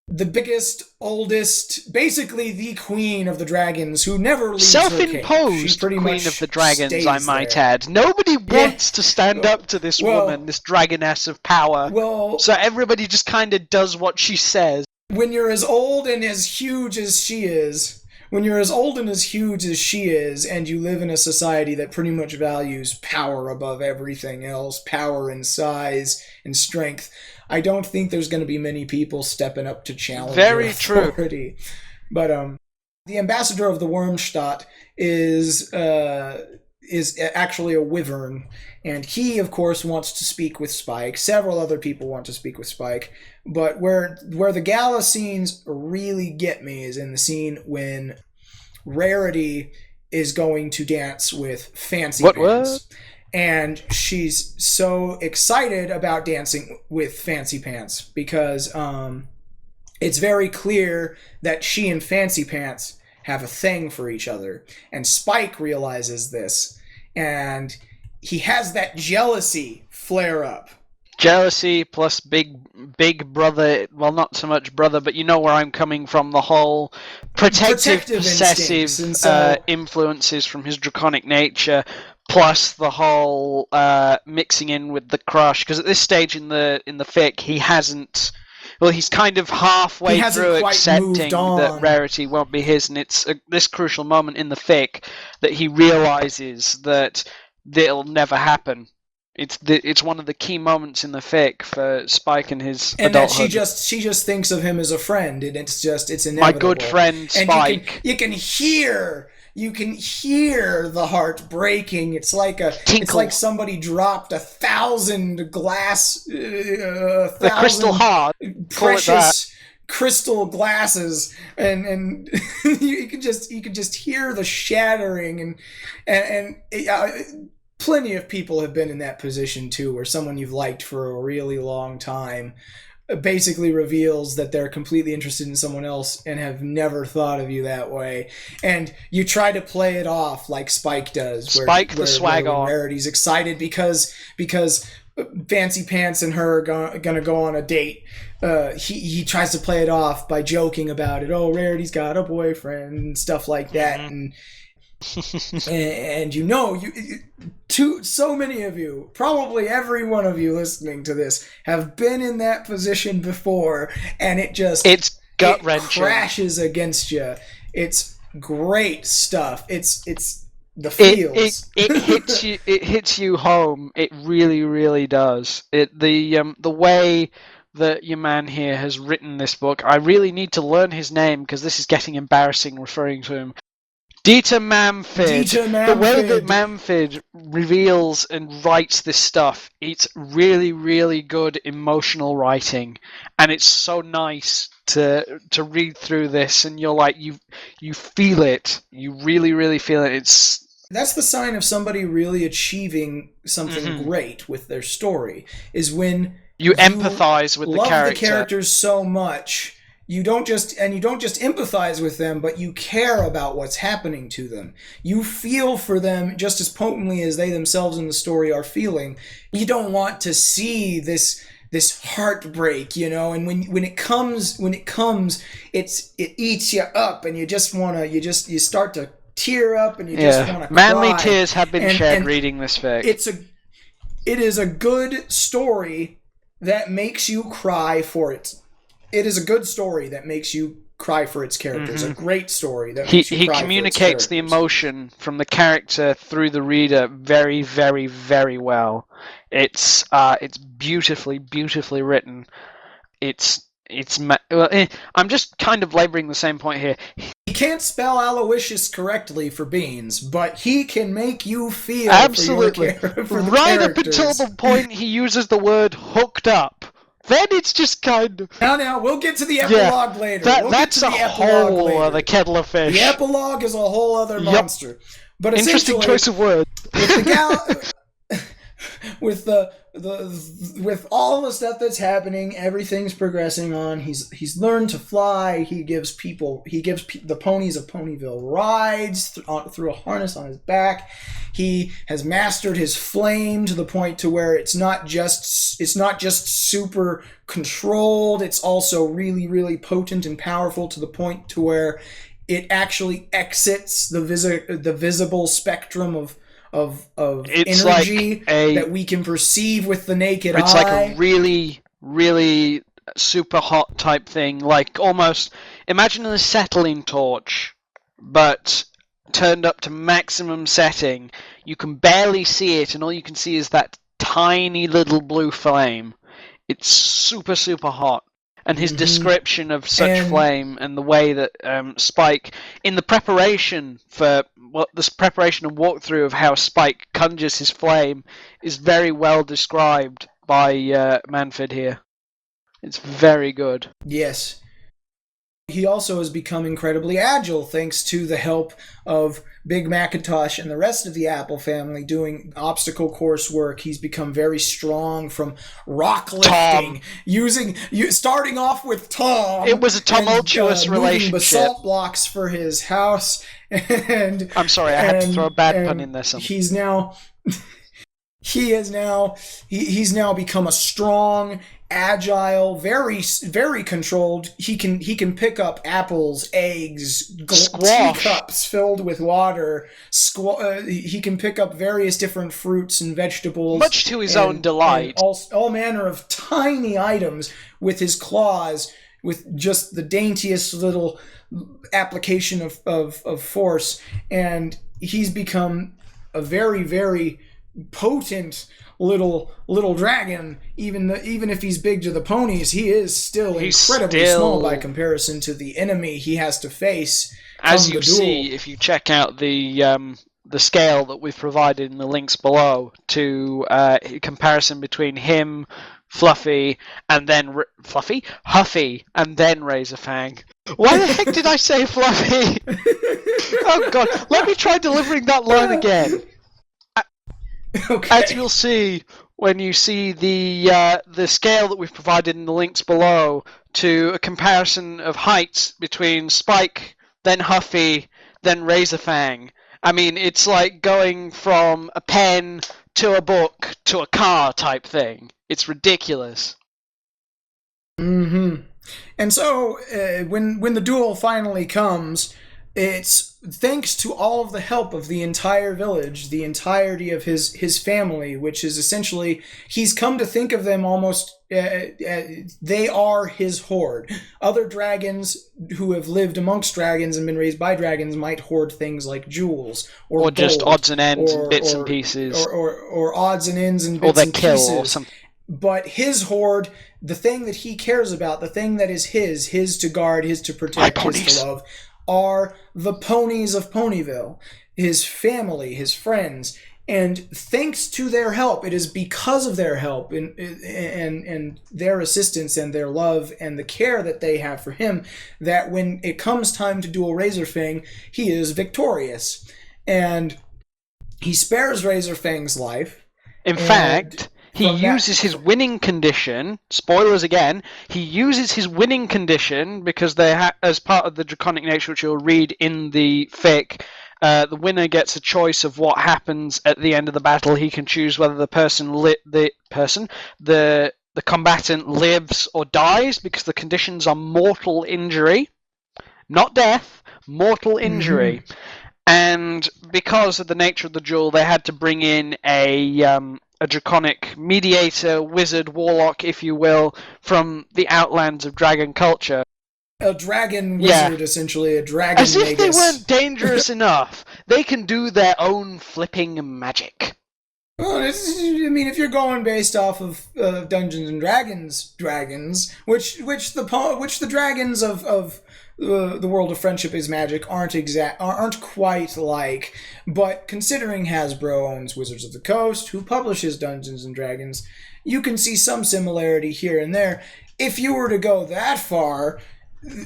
The biggest, oldest, basically the queen of the dragons, who never leaves her cave. Self-imposed queen of the dragons, I might add. Nobody wants to stand up to this woman, this dragoness of power. So everybody just kind of does what she says. When you're as old and as huge as she is, and you live in a society that pretty much values power above everything else, power and size and strength, I don't think there's going to be many people stepping up to challenge her authority. True. But the ambassador of the Wormstadt is actually a wyvern, and he, of course, wants to speak with Spike. Several other people want to speak with Spike, but where the gala scenes really get me is in the scene when Rarity is going to dance with Fancy Pants. And she's so excited about dancing with Fancy Pants because it's very clear that she and Fancy Pants have a thing for each other. And Spike realizes this, and he has that jealousy flare up. Jealousy plus big brother, well, not so much brother, but you know where I'm coming from, the whole protective instincts, and possessive so influences from his draconic nature, plus the whole mixing in with the crush, because at this stage in the fic he's kind of he halfway hasn't through quite moved accepting that on. Rarity won't be his, and it's this crucial moment in the fic that he realizes that it'll never happen. It's one of the key moments in the fic for Spike and his And that adulthood. she just thinks of him as a friend, and it's inevitable. My good friend Spike. And you can hear the heart breaking. It's like somebody dropped 1,000 glass, The crystal heart. precious crystal glasses, and you can just hear the shattering, and plenty of people have been in that position too, where someone you've liked for a really long time basically reveals that they're completely interested in someone else and have never thought of you that way, and you try to play it off like Spike does. The swag on. Rarity's excited because Fancy Pants and her are gonna go on a date. He tries to play it off by joking about it. Oh, Rarity's got a boyfriend and stuff like that, and so many of you, probably every one of you listening to this, have been in that position before, and it's gut-wrenching. Crashes against you. It's great stuff. It's the feels. It hits you home. It really, really does. The way that your man here has written this book, I really need to learn his name because this is getting embarrassing referring to him. Determamfidd. The way that Mamfidd reveals and writes this stuff, it's really, really good emotional writing, and it's so nice to read through this, and you're like, you feel it, you really, really feel it. That's the sign of somebody really achieving something great with their story, is when you empathize with the character. Love the characters so much. You don't just empathize with them, but you care about what's happening to them. You feel for them just as potently as they themselves in the story are feeling. You don't want to see this heartbreak, and when it comes, it eats you up, and you start to tear up, and you just want to cry. Manly tears have been shed reading this fic. It is a good story that makes you cry for it. It is a good story that makes you cry for its characters. A great story that makes you cry for its characters. He communicates the emotion from the character through the reader very, very, very well. It's beautifully, beautifully written. I'm just kind of laboring the same point here. He can't spell Aloysius correctly for beans, but he can make you feel absolutely for the right characters. Up until the point he uses the word hooked up. Then it's just kind of... Now, we'll get to the epilogue later. That's a whole other kettle of fish. The epilogue is a whole other monster. But interesting choice of words. With all the stuff that's happening, everything's progressing on. He's learned to fly. He gives the ponies of Ponyville rides through a harness on his back. He has mastered his flame to the point to where it's not just super controlled. It's also really, really potent and powerful to the point to where it actually exits the visible spectrum of energy that we can perceive with the naked eye. It's like a really, really super hot type thing. Like almost, imagine an acetylene torch, but turned up to maximum setting. You can barely see it, and all you can see is that tiny little blue flame. It's super, super hot. And his description of such flame and the way that Spike, in the preparation and walkthrough of how Spike conjures his flame, is very well described by Manfidd here. It's very good. Yes. He also has become incredibly agile thanks to the help of Big Macintosh and the rest of the Apple family doing obstacle course work. He's become very strong from rock lifting, starting off with Tom. It was a tumultuous relationship. Basalt blocks for his house, and I'm sorry, I had to throw a bad pun in there. He's now he is now he's now become a strong, agile, very controlled. He can pick up apples, eggs, teacups filled with water. He can pick up various different fruits and vegetables, much to his own delight. And all manner of tiny items with his claws, with just the daintiest little application of force, and he's become a very, very potent little dragon. Even if he's big to the ponies, he is still incredibly small by comparison to the enemy he has to face. As you see, if you check out the scale that we've provided in the links below, to comparison between him, Huffy, and then Razorfang. Why the heck did I say Fluffy? Oh god, let me try delivering that line again. Okay. As you'll see when you see the scale that we've provided in the links below, to a comparison of heights between Spike, then Huffy, then Razorfang. I mean, it's like going from a pen to a book to a car type thing. It's ridiculous. Mm-hmm. And so, when the duel finally comes, it's thanks to all of the help of the entire village, the entirety of his family, which is essentially, he's come to think of them almost, they are his horde. Other dragons who have lived amongst dragons and been raised by dragons might hoard things like jewels, or just gold, odds and ends and bits and pieces. Or odds and ends and bits and pieces. Or something. But his horde, the thing that he cares about, the thing that is his to guard, his to protect, his to love, are the ponies of Ponyville, his family, his friends. And thanks to their help, it is because of their help and their assistance and their love and the care that they have for him, that when it comes time to duel Razorfang, he is victorious. And he spares Razorfang's life. In fact, he uses his winning condition. Spoilers again. He uses his winning condition because as part of the draconic nature, which you'll read in the fic, the winner gets a choice of what happens at the end of the battle. He can choose whether the combatant lives or dies, because the conditions are mortal injury, not death, mortal injury. Mm-hmm. And because of the nature of the duel, they had to bring in a draconic mediator, wizard, warlock, if you will, from the outlands of dragon culture. A dragon wizard, essentially, a dragon As if magus. they weren't dangerous enough. They can do their own flipping magic. Well, if you're going based off of Dungeons and Dragons, which the dragons of the world of Friendship is Magic aren't quite like, but considering Hasbro owns Wizards of the Coast, who publishes Dungeons and Dragons, you can see some similarity here and there. If you were to go that far,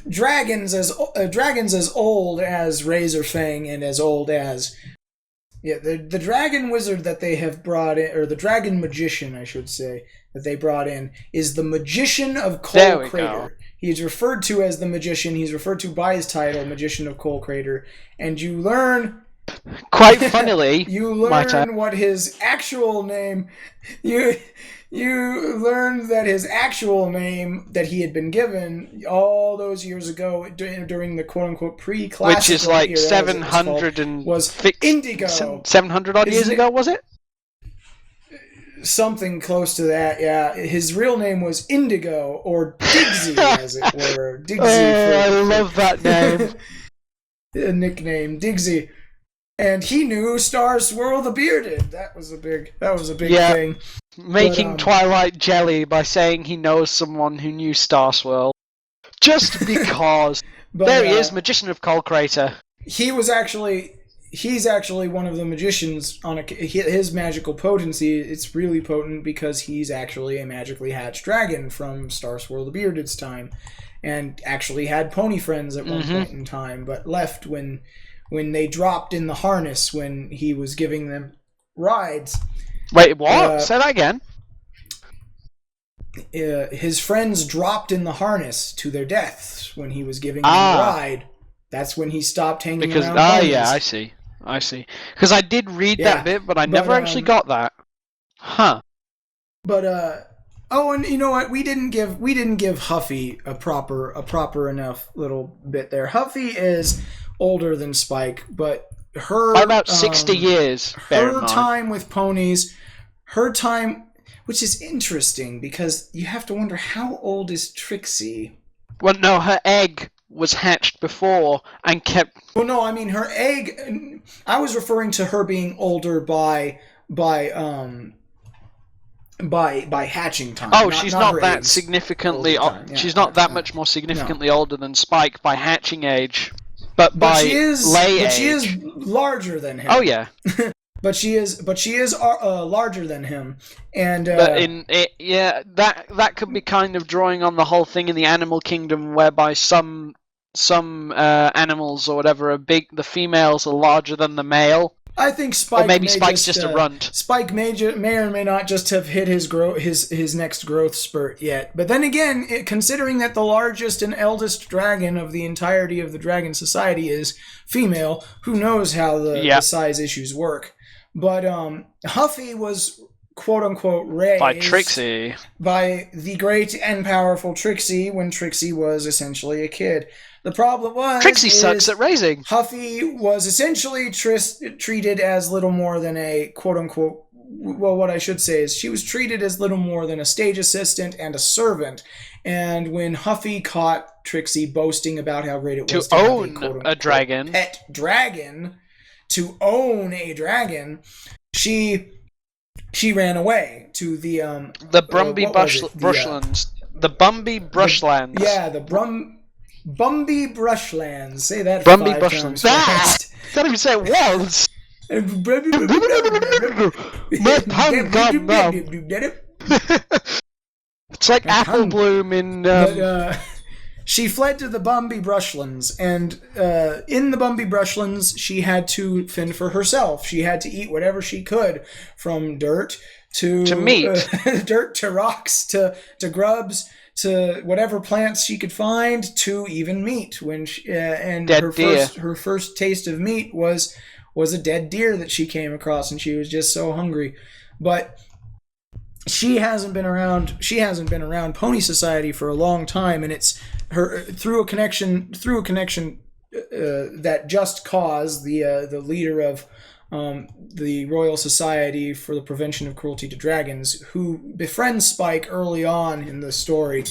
dragons as old as Razorfang and as old as the dragon wizard that they have brought in, or the dragon magician, I should say, that they brought in, is the Magician of Coal Crater. He's referred to as the Magician. He's referred to by his title, Magician of Coal Crater. And you learn... Quite funnily... you learn what his actual name... You learned that his actual name that he had been given all those years ago during the quote-unquote pre-classical which is like era, 700 and... was Indigo. 700 odd years ago, was it? Something close to that, yeah. His real name was Indigo, or Digsy, as it were. Digsy. I love that name. A nickname, Digsy. And he knew Star Swirl the Bearded. That was a big thing. Making Twilight jelly by saying he knows someone who knew Star Swirl. Just because. There he is, Magician of Coal Crater. He's actually one of the magicians. His magical potency, it's really potent because he's actually a magically hatched dragon from Star Swirl the Bearded's time, and actually had pony friends at one point in time, but left when they dropped in the harness when he was giving them rides. Wait, what? Say that again. His friends dropped in the harness to their deaths when he was giving them a ride. That's when he stopped hanging around ponies. Yeah, I see. Because I did read that bit, but I never actually got that. Huh. But oh, and you know what? We didn't give Huffy a proper enough little bit there. Huffy is older than Spike, but her By about 60 years. Her time with ponies, which is interesting because you have to wonder how old is Trixie. Well, no, her egg was hatched before and kept. Well, no, I mean her egg. I was referring to her being older by hatching time. Oh, she's not that eggs. significantly. Yeah, she's not that much more significantly older than Spike by hatching age, but by she is, lay but age. she is larger than him. Oh yeah. But she is larger than him, and that could be kind of drawing on the whole thing in the animal kingdom, whereby some animals or whatever the females are larger than the male. I think Spike. Or maybe Spike's just a runt. Spike may or may not just have hit his next growth spurt yet. But then again, considering that the largest and eldest dragon of the entirety of the Dragon Society is female, who knows how the size issues work? But Huffy was quote unquote raised by Trixie, by the great and powerful Trixie when Trixie was essentially a kid. The problem was Trixie sucks at raising. Huffy was essentially treated as little more than a quote-unquote... Well, what I should say is she was treated as little more than a stage assistant and a servant. And when Huffy caught Trixie boasting about how great it was to own have a dragon, pet dragon, to own a dragon, she ran away to the Brumby Brushlands. The Bumby Brushlands. Bumby Brushlands. Say that Bumby 5 Brushlands. times fast. Can't even say it once. My tongue gone numb. It's like Apple Bloom in... she fled to the Bumby Brushlands, and in the Bumby Brushlands, she had to fend for herself. She had to eat whatever she could, from dirt to meat, dirt to rocks to grubs, to whatever plants she could find, to even meat. When her first taste of meat was a dead deer that she came across, and she was just so hungry. But she hasn't been around Pony Society for a long time, and it's her through a connection that Just Cause, the leader of the Royal Society for the Prevention of Cruelty to Dragons, who befriends Spike early on in the story.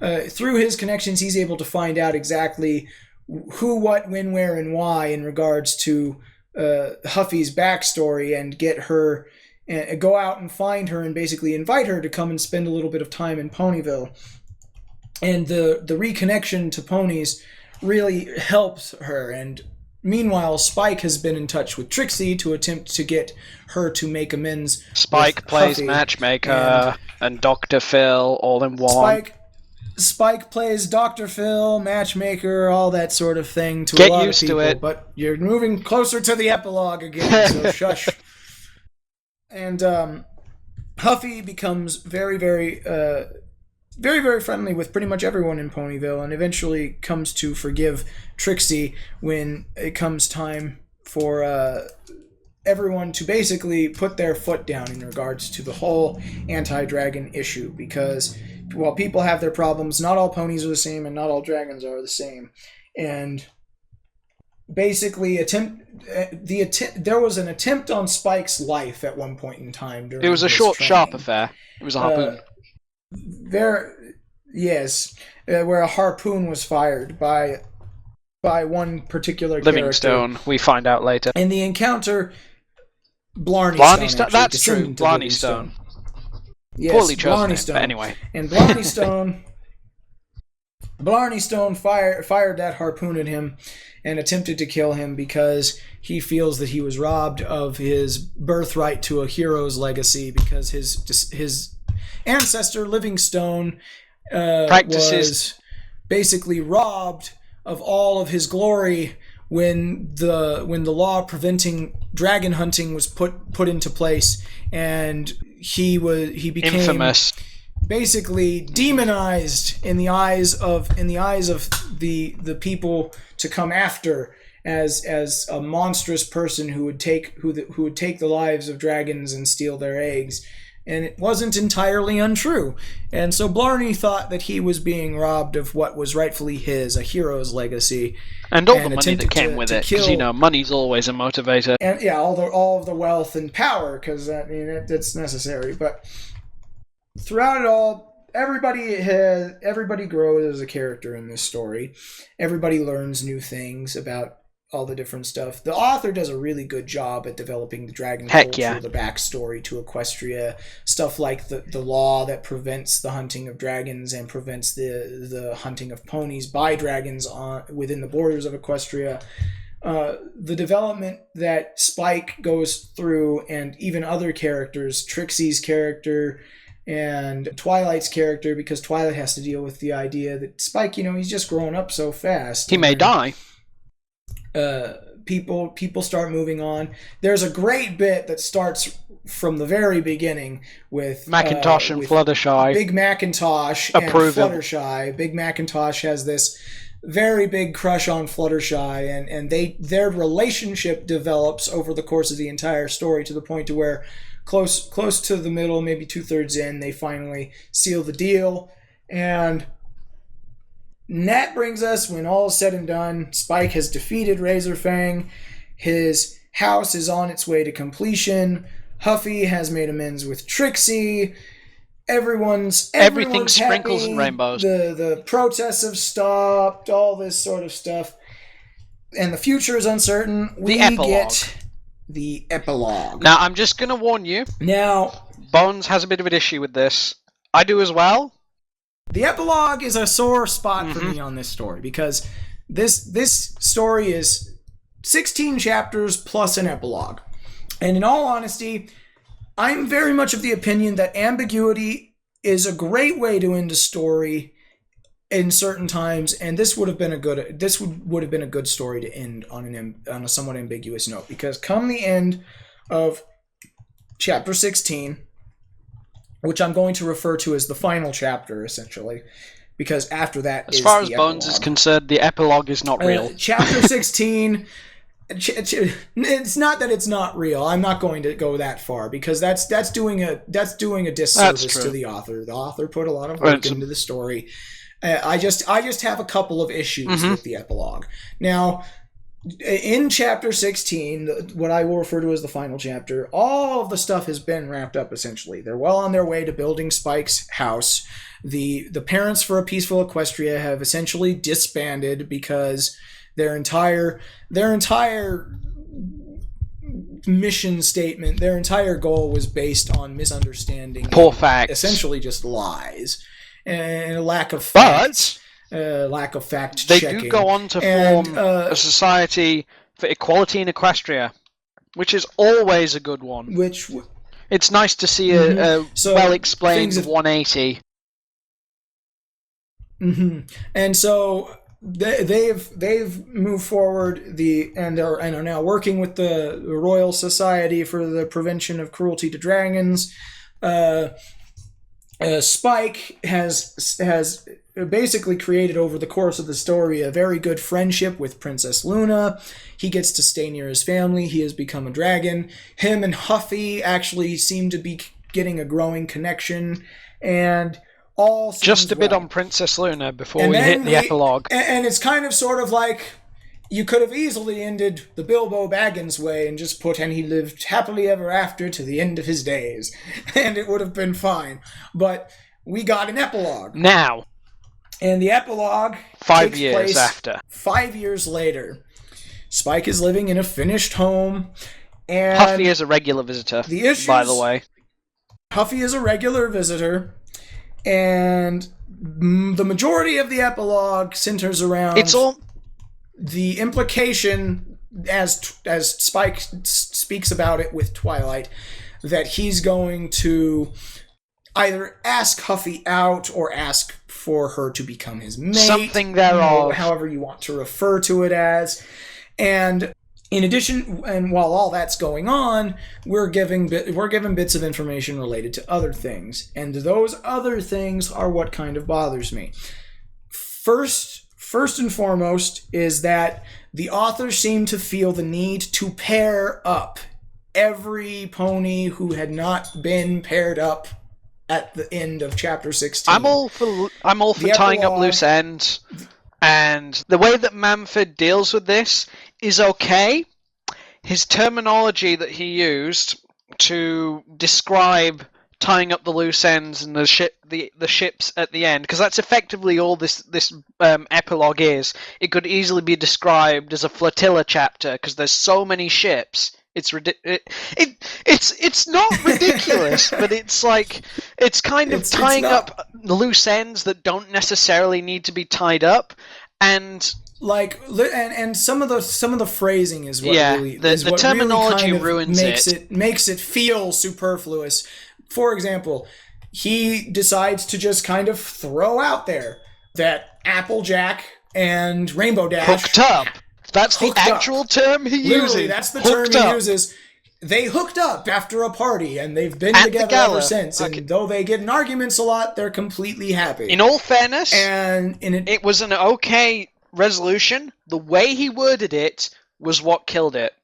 Through his connections, he's able to find out exactly who, what, when, where, and why in regards to Huffy's backstory, and get her, go out and find her and basically invite her to come and spend a little bit of time in Ponyville. And the reconnection to ponies really helps her. And meanwhile, Spike has been in touch with Trixie to attempt to get her to make amends. Spike plays Huffy, matchmaker and Dr. Phil all in one. Spike plays Dr. Phil, matchmaker, all that sort of thing to Get a lot used of people. to it. But you're moving closer to the epilogue again, so shush. And Huffy becomes very, very, very, very friendly with pretty much everyone in Ponyville, and eventually comes to forgive Trixie when it comes time for everyone to basically put their foot down in regards to the whole anti-dragon issue. Because while people have their problems, not all ponies are the same, and not all dragons are the same. And basically, there was an attempt on Spike's life at one point in time. It was a short, sharp affair. It was a harpoon. Where a harpoon was fired by one particular Livingstone, character. we find out later. In the encounter, Blarney Stone. That's true, Blarney Stone. Yes, poorly chosen, Blarney Stone. But anyway. And Blarney Stone fired that harpoon at him and attempted to kill him because he feels that he was robbed of his birthright to a hero's legacy, because his ancestor Livingstone was basically robbed of all of his glory when the law preventing dragon hunting was put into place, and he became infamous, basically demonized in the eyes of the people to come after, as a monstrous person who would take the lives of dragons and steal their eggs. and it wasn't entirely untrue. And so Blarney thought that he was being robbed of what was rightfully his, a hero's legacy. And all the money that came with it, because, money's always a motivator. And yeah, all of the wealth and power, because, it's necessary. But throughout it all, everybody grows as a character in this story. Everybody learns new things about all the different stuff. The author does a really good job at developing the dragon culture, the backstory to Equestria, stuff like the law that prevents the hunting of dragons and prevents the hunting of ponies by dragons within the borders of Equestria. The development that Spike goes through, and even other characters, Trixie's character and Twilight's character, because Twilight has to deal with the idea that Spike, he's just growing up so fast. He may die. People start moving on. There's a great bit that starts from the very beginning with Macintosh and Fluttershy. Big Macintosh and Fluttershy. Big Macintosh has this very big crush on Fluttershy, and their relationship develops over the course of the entire story to the point to where close to the middle, maybe 2/3 in, they finally seal the deal. And that brings us, when all is said and done, Spike has defeated Razorfang. His house is on its way to completion. Huffy has made amends with Trixie. Everything's sprinkles happy. and rainbows. The protests have stopped, all this sort of stuff. And the future is uncertain. We get the epilogue. Now, I'm just going to warn you. Now, Bones has a bit of an issue with this. I do as well. The epilogue is a sore spot for me on this story, because this story is 16 chapters plus an epilogue. And in all honesty, I'm very much of the opinion that ambiguity is a great way to end a story in certain times, and this would have been a good story to end on a somewhat ambiguous note, because come the end of chapter 16, which I'm going to refer to as the final chapter, essentially, because after that, as far as Bones is concerned, the epilogue is not real. Chapter 16, it's not that it's not real. I'm not going to go that far, because that's doing a disservice to the author. The author put a lot of work into the story. I just have a couple of issues with the epilogue. Now, in chapter 16, what I will refer to as the final chapter, all of the stuff has been wrapped up, essentially. They're well on their way to building Spike's house. The Parents for a Peaceful Equestria have essentially disbanded because their entire mission statement, their entire goal was based on misunderstanding. Poor facts. Essentially just lies. And a lack of facts. Lack of fact checking. They do go on to form a society for equality in Equestria, which is always a good one. It's nice to see a well-explained 180. And so they've moved forward and are now working with the Royal Society for the Prevention of Cruelty to Dragons. Spike has basically created over the course of the story a very good friendship with Princess Luna. He gets to stay near his family. He has become a dragon. Him and Huffy actually seem to be getting a growing connection, and all seems just a bit well. On Princess Luna before we hit the epilogue. And it's kind of sort of like, you could have easily ended the Bilbo Baggins way and just put, and he lived happily ever after to the end of his days. And it would have been fine. But we got an epilogue. Now. And the epilogue 5 takes years place after. 5 years later. Spike is living in a finished home. And Huffy is a regular visitor, by the way. Huffy is a regular visitor. And the majority of the epilogue centers around the implication, as Spike speaks about it with Twilight, that he's going to either ask Huffy out or ask for her to become his mate. Something thereof. However you want to refer to it as. And in addition, and while all that's going on, we're given bits of information related to other things. And those other things are what kind of bothers me. First and foremost is that the authors seem to feel the need to pair up every pony who had not been paired up at the end of chapter 16. I'm all for tying up loose ends, and the way that Mumford deals with this is okay. His terminology that he used to describe tying up the loose ends and the ships at the end, because that's effectively all this epilogue is. It could easily be described as a flotilla chapter because there's so many ships. It's not ridiculous, but it's like it's kind of tying up loose ends that don't necessarily need to be tied up, and like and some of the phrasing is what really the terminology really ruins makes it feel superfluous. For example, he decides to just kind of throw out there that Applejack and Rainbow Dash hooked up. That's the actual term he uses. Literally, that's the term he uses. They hooked up after a party, and they've been together ever since. And though they get in arguments a lot, they're completely happy. In all fairness, and it was an okay resolution. The way he worded it was what killed it.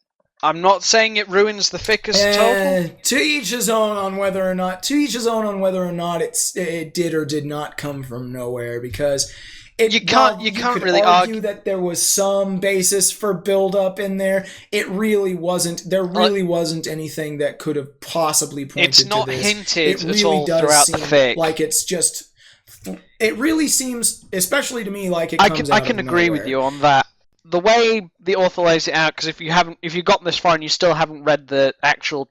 I'm not saying it ruins the fic as total. To each his own on whether or not it did or did not come from nowhere, because you can't really argue that there was some basis for build up in there. It really wasn't. There really wasn't anything that could have possibly pointed to this. It's not hinted it really at all does throughout seem the fic. Like it's just. It really seems, especially to me, like it comes I can agree with you on that. The way the author lays it out, because if you've gotten this far and you still haven't read the actual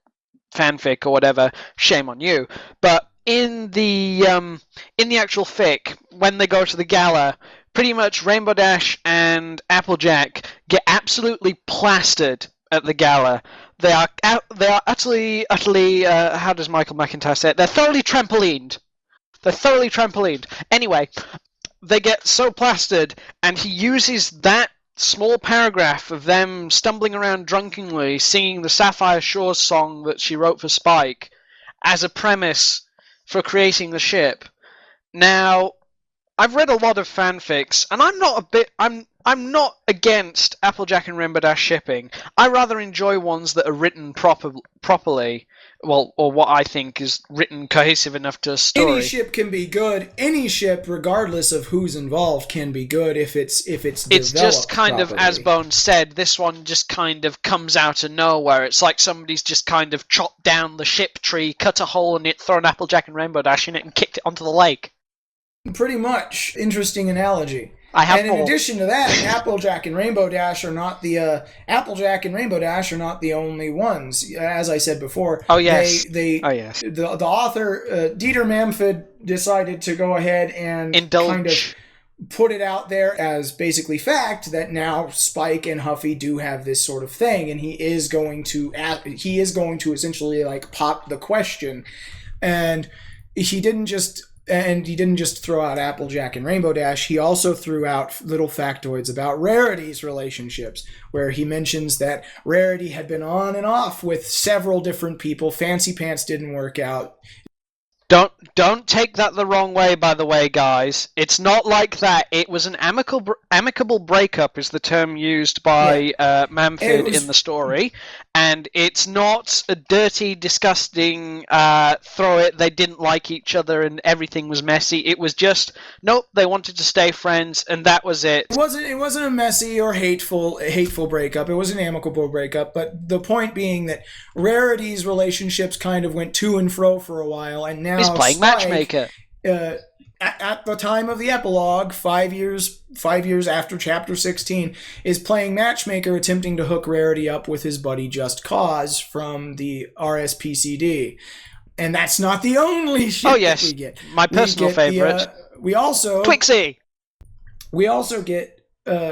fanfic or whatever, shame on you. But in the actual fic, when they go to the gala, pretty much Rainbow Dash and Applejack get absolutely plastered at the gala. They are utterly how does Michael McIntyre say it? They're thoroughly trampolined. Anyway, they get so plastered, and he uses that small paragraph of them stumbling around drunkenly singing the Sapphire Shores song that she wrote for Spike as a premise for creating the ship. Now, I've read a lot of fanfics, and I'm not against Applejack and Rainbow Dash shipping. I rather enjoy ones that are written properly. Well, or what I think is written cohesive enough to a story. Any ship can be good. Any ship, regardless of who's involved, can be good if it's It's just kind properly. of, as Bone said, this one just kind of comes out of nowhere. It's like somebody's just kind of chopped down the ship tree, cut a hole in it, thrown Applejack and Rainbow Dash in it, and kicked it onto the lake. Pretty much. Interesting analogy. In addition to that, Applejack and Rainbow Dash are not the only ones. As I said before, oh yes, the author Determamfidd decided to go ahead and kind of put it out there as basically fact that now Spike and Huffy do have this sort of thing, and he is going to essentially like pop the question, and he didn't just throw out Applejack and Rainbow Dash. He also threw out little factoids about Rarity's relationships, where he mentions that Rarity had been on and off with several different people. Fancy Pants didn't work out. Don't take that the wrong way, by the way, guys. It's not like that. It was an amicable breakup, is the term used by Mumford in the story, and it's not a dirty, disgusting they didn't like each other and everything was messy. It was just nope, they wanted to stay friends, and that was it. It wasn't a messy or hateful breakup. It was an amicable breakup. But the point being that Rarity's relationships kind of went to and fro for a while, and now he's playing matchmaker. At the time of the epilogue, 5 years after chapter 16, is playing matchmaker, attempting to hook Rarity up with his buddy Just Cause from the RSPCD. And that's not the only shit that we get. My personal favorite. We also Twixie. We also get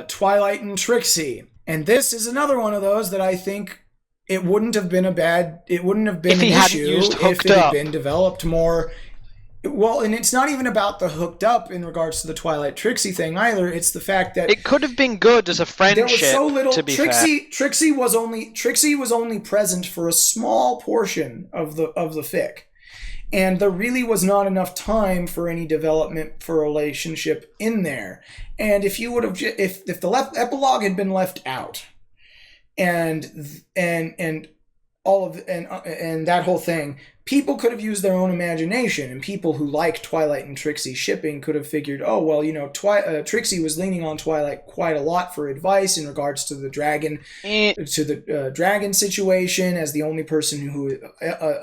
Twilight and Trixie, and this is another one of those that I think it wouldn't have been an issue if it had been developed more. Well, and it's not even about the hooked up in regards to the Twilight Trixie thing either. It's the fact that it could have been good as a friendship. There was so little. To be fair. Trixie was only present for a small portion of the fic, and there really was not enough time for any development for a relationship in there. And if you would have, if the epilogue had been left out, and and that whole thing, people could have used their own imagination, and people who like Twilight and Trixie shipping could have figured, oh well, Trixie was leaning on Twilight quite a lot for advice in regards to the dragon situation, as the only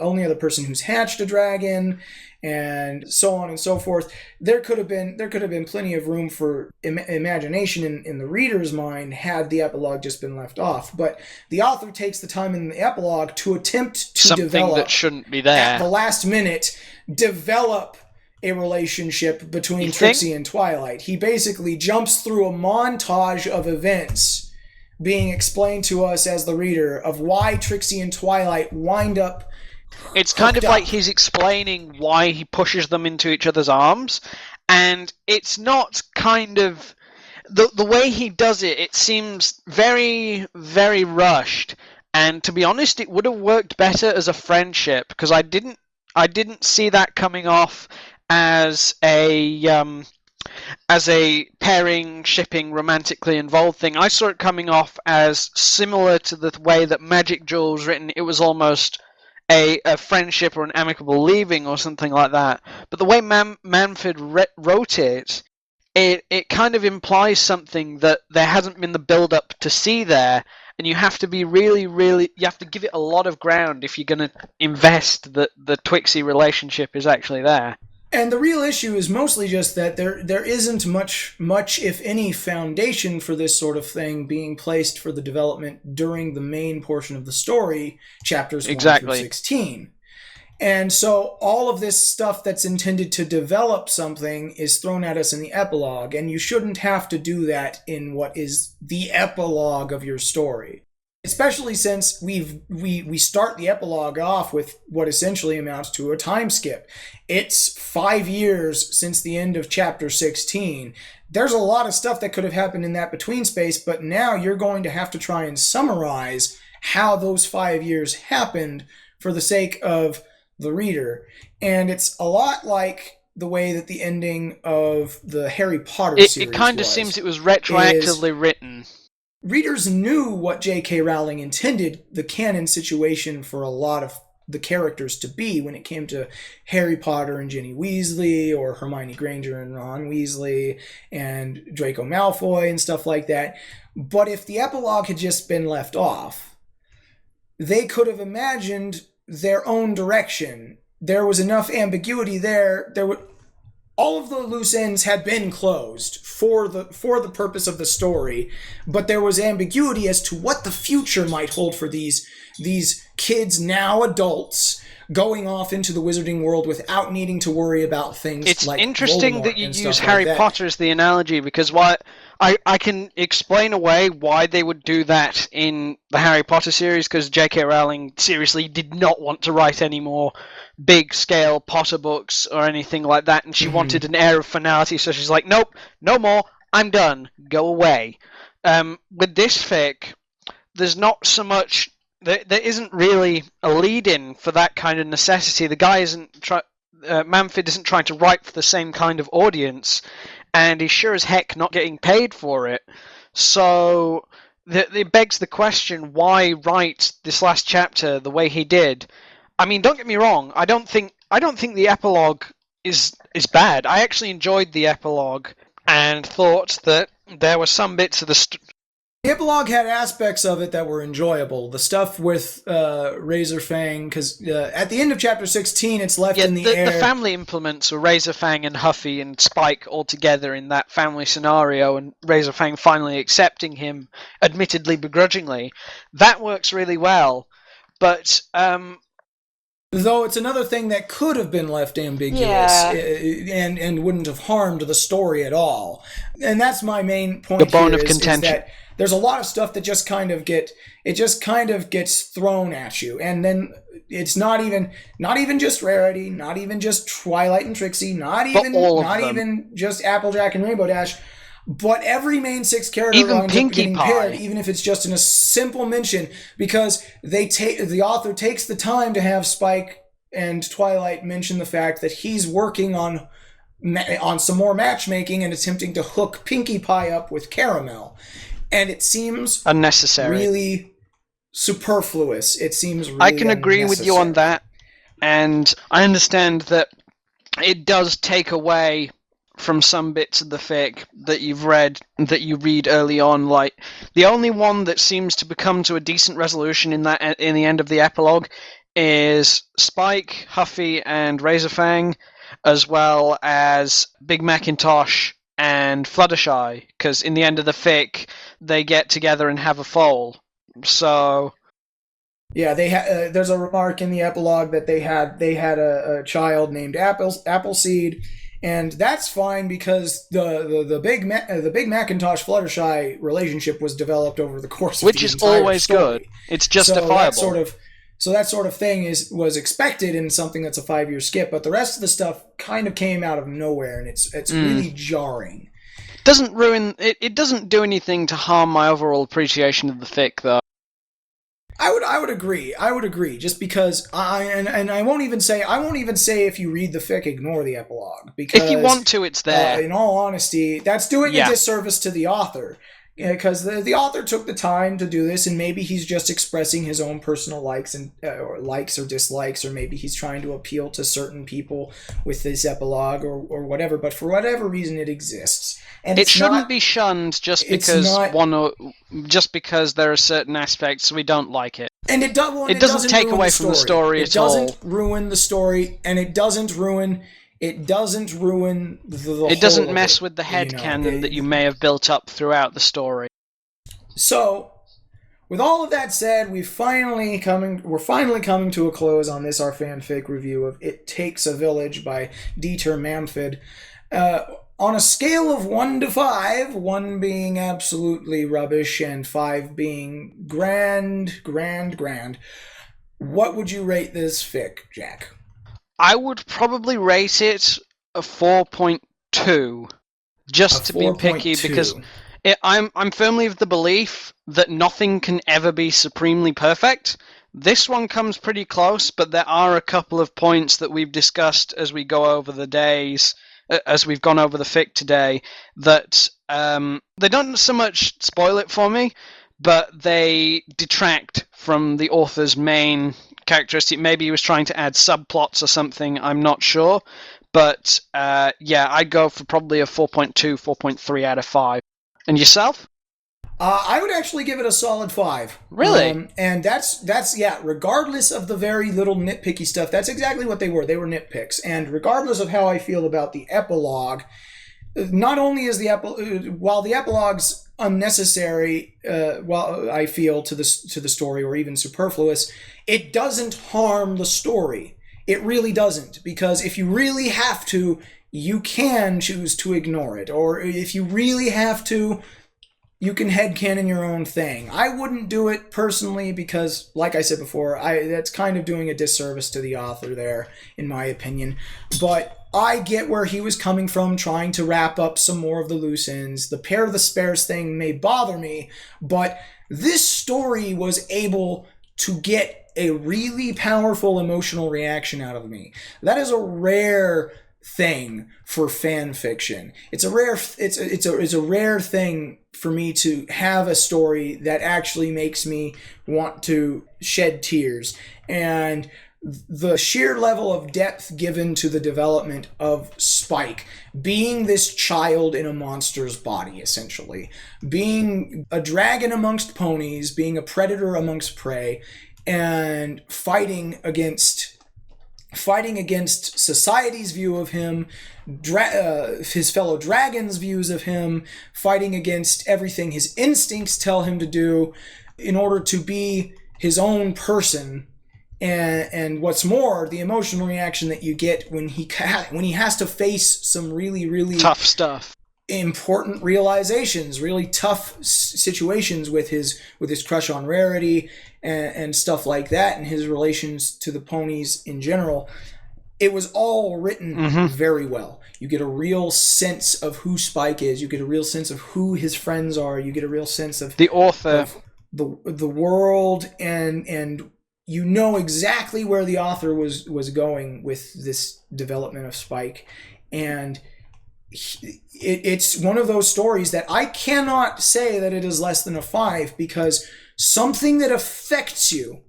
only other person who's hatched a dragon, and so on and so forth. There could have been plenty of room for imagination in the reader's mind had the epilogue just been left off. But the author takes the time in the epilogue to attempt to something that shouldn't be there at the last minute, develop a relationship between Trixie and Twilight. He basically jumps through a montage of events being explained to us as the reader of why Trixie and Twilight wind up. It's kind of like he's explaining why he pushes them into each other's arms, and it's not kind of the way he does it. It seems very, very rushed, and to be honest, it would have worked better as a friendship, because I didn't see that coming off as a pairing, shipping, romantically involved thing. I saw it coming off as similar to the way that Magic Jewel was written. It was almost a friendship or an amicable leaving or something like that. But the way Manfred wrote it, it kind of implies something that there hasn't been the build-up to see there, and you have to be really, really, you have to give it a lot of ground if you're going to invest that the Twixie relationship is actually there. And the real issue is mostly just that there isn't much, if any, foundation for this sort of thing being placed for the development during the main portion of the story, chapters 1 through 16. And so all of this stuff that's intended to develop something is thrown at us in the epilogue, and you shouldn't have to do that in what is the epilogue of your story. Especially since we start the epilogue off with what essentially amounts to a time skip. It's 5 years since the end of chapter 16. There's a lot of stuff that could have happened in that between space, but now you're going to have to try and summarize how those 5 years happened for the sake of the reader. And it's a lot like the way that the ending of the Harry Potter series It kind of seems it was retroactively written. Readers knew what J.K. Rowling intended the canon situation for a lot of the characters to be when it came to Harry Potter and Ginny Weasley, or Hermione Granger and Ron Weasley, and Draco Malfoy and stuff like that. But if the epilogue had just been left off, they could have imagined their own direction. There was enough ambiguity there. All of the loose ends had been closed for the purpose of the story, but there was ambiguity as to what the future might hold for these kids, now adults, going off into the wizarding world without needing to worry about things like It's interesting Voldemort that you and use stuff Harry like that. Potter as the analogy, because I can explain away why they would do that in the Harry Potter series, because J.K. Rowling seriously did not want to write any more big-scale Potter books or anything like that, and she wanted an air of finality, so she's like, nope, no more, I'm done, go away. With this fic, there's not so much, there isn't really a lead-in for that kind of necessity. The guy Manfred isn't trying to write for the same kind of audience, and he's sure as heck not getting paid for it. So it begs the question, why write this last chapter the way he did? I mean, don't get me wrong, I don't think the epilogue is bad. I actually enjoyed the epilogue and thought that there were some bits of the The epilogue had aspects of it that were enjoyable. The stuff with Razorfang, because at the end of chapter 16, it's left in the air. The family implements were Razorfang and Huffy and Spike all together in that family scenario, and Razorfang finally accepting him, admittedly begrudgingly. That works really well, but though it's another thing that could have been left ambiguous, and wouldn't have harmed the story at all. And that's my main point. The bone here of is contention. that there's a lot of stuff that just kind of gets thrown at you, and then it's not even just Rarity, not even just Twilight and Trixie, not even just Applejack and Rainbow Dash, but every main six character even winds up Pinkie getting Pie, paired, even if it's just in a simple mention, because the author takes the time to have Spike and Twilight mention the fact that he's working on some more matchmaking and attempting to hook Pinkie Pie up with Caramel. And it seems unnecessary. Really, superfluous. It seems I really can agree with you on unnecessary. that, and I understand that it does take away from some bits of the fic that you read early on. Like, the only one that seems to come to a decent resolution in the end of the epilogue is Spike, Huffy, and Razorfang, as well as Big Macintosh and Fluttershy, because in the end of the fic they get together and have a foal. So Yeah, there's a remark in the epilogue that they had a child named Appleseed, and that's fine because the big Macintosh Fluttershy relationship was developed over the course of which the is entire always good. story. It's So justifiable. that sort of thing was expected in something that's a 5-year skip, but the rest of the stuff kind of came out of nowhere, and it's really jarring. Doesn't ruin it. It doesn't do anything to harm my overall appreciation of the fic, though. I would agree. I would agree. Just because I won't even say if you read the fic, ignore the epilogue, If you because want to, it's there. in all honesty, that's doing a Yeah. disservice to the author. Because the author took the time to do this, and maybe he's just expressing his own personal likes or likes or dislikes, or maybe he's trying to appeal to certain people with this epilogue or whatever. But for whatever reason, it exists, and It shouldn't not. be shunned just It's because not. just because there are certain aspects we don't like it. And it It doesn't take away from the story It at all. doesn't ruin the story, and it doesn't ruin the It whole doesn't of mess it, with the you know. headcanon that you may have built up throughout the story. So, with all of that said, we're finally coming to a close on this our fanfic review of It Takes a Village by Determamfidd. On a scale of 1 to 5, 1 being absolutely rubbish and 5 being grand, what would you rate this fic, Jack? I would probably rate it a 4.2, just to be picky, because I'm firmly of the belief that nothing can ever be supremely perfect. This one comes pretty close, but there are a couple of points that we've discussed as we go over the days, as we've gone over the fic today, that they don't so much spoil it for me, but they detract from the author's main characteristic. Maybe he was trying to add subplots or something, I'm not sure. But yeah, I'd go for probably a 4.2, 4.3 out of 5. And yourself? I would actually give it a solid 5. Really? And that's yeah. Regardless of the very little nitpicky stuff, that's exactly what they were. They were nitpicks. And regardless of how I feel about the epilogue, not only is while the epilogue's unnecessary, while I feel to the story, or even superfluous, it doesn't harm the story. It really doesn't, because if you really have to, you can choose to ignore it, or if you really have to, you can headcanon your own thing. I wouldn't do it personally because, like I said before, that's kind of doing a disservice to the author there, in my opinion. But I get where he was coming from, trying to wrap up some more of the loose ends. The pair of the spares thing may bother me, but this story was able to get a really powerful emotional reaction out of me. That is a rare thing for fan fiction. It's a rare thing for me to have a story that actually makes me want to shed tears. And the sheer level of depth given to the development of Spike, being this child in a monster's body, essentially, being a dragon amongst ponies, being a predator amongst prey, and fighting against society's view of him, his fellow dragons' views of him, fighting against everything his instincts tell him to do in order to be his own person. And what's more, the emotional reaction that you get when he has to face some really tough stuff, important realizations, really tough situations with his crush on Rarity and stuff like that, and his relations to the ponies in general. It was all written very well. You get a real sense of who Spike is. You get a real sense of who his friends are. You get a real sense of the author, of the world, and you know exactly where the author was going with this development of Spike. And it's one of those stories that I cannot say that it is less than a 5, because something that affects you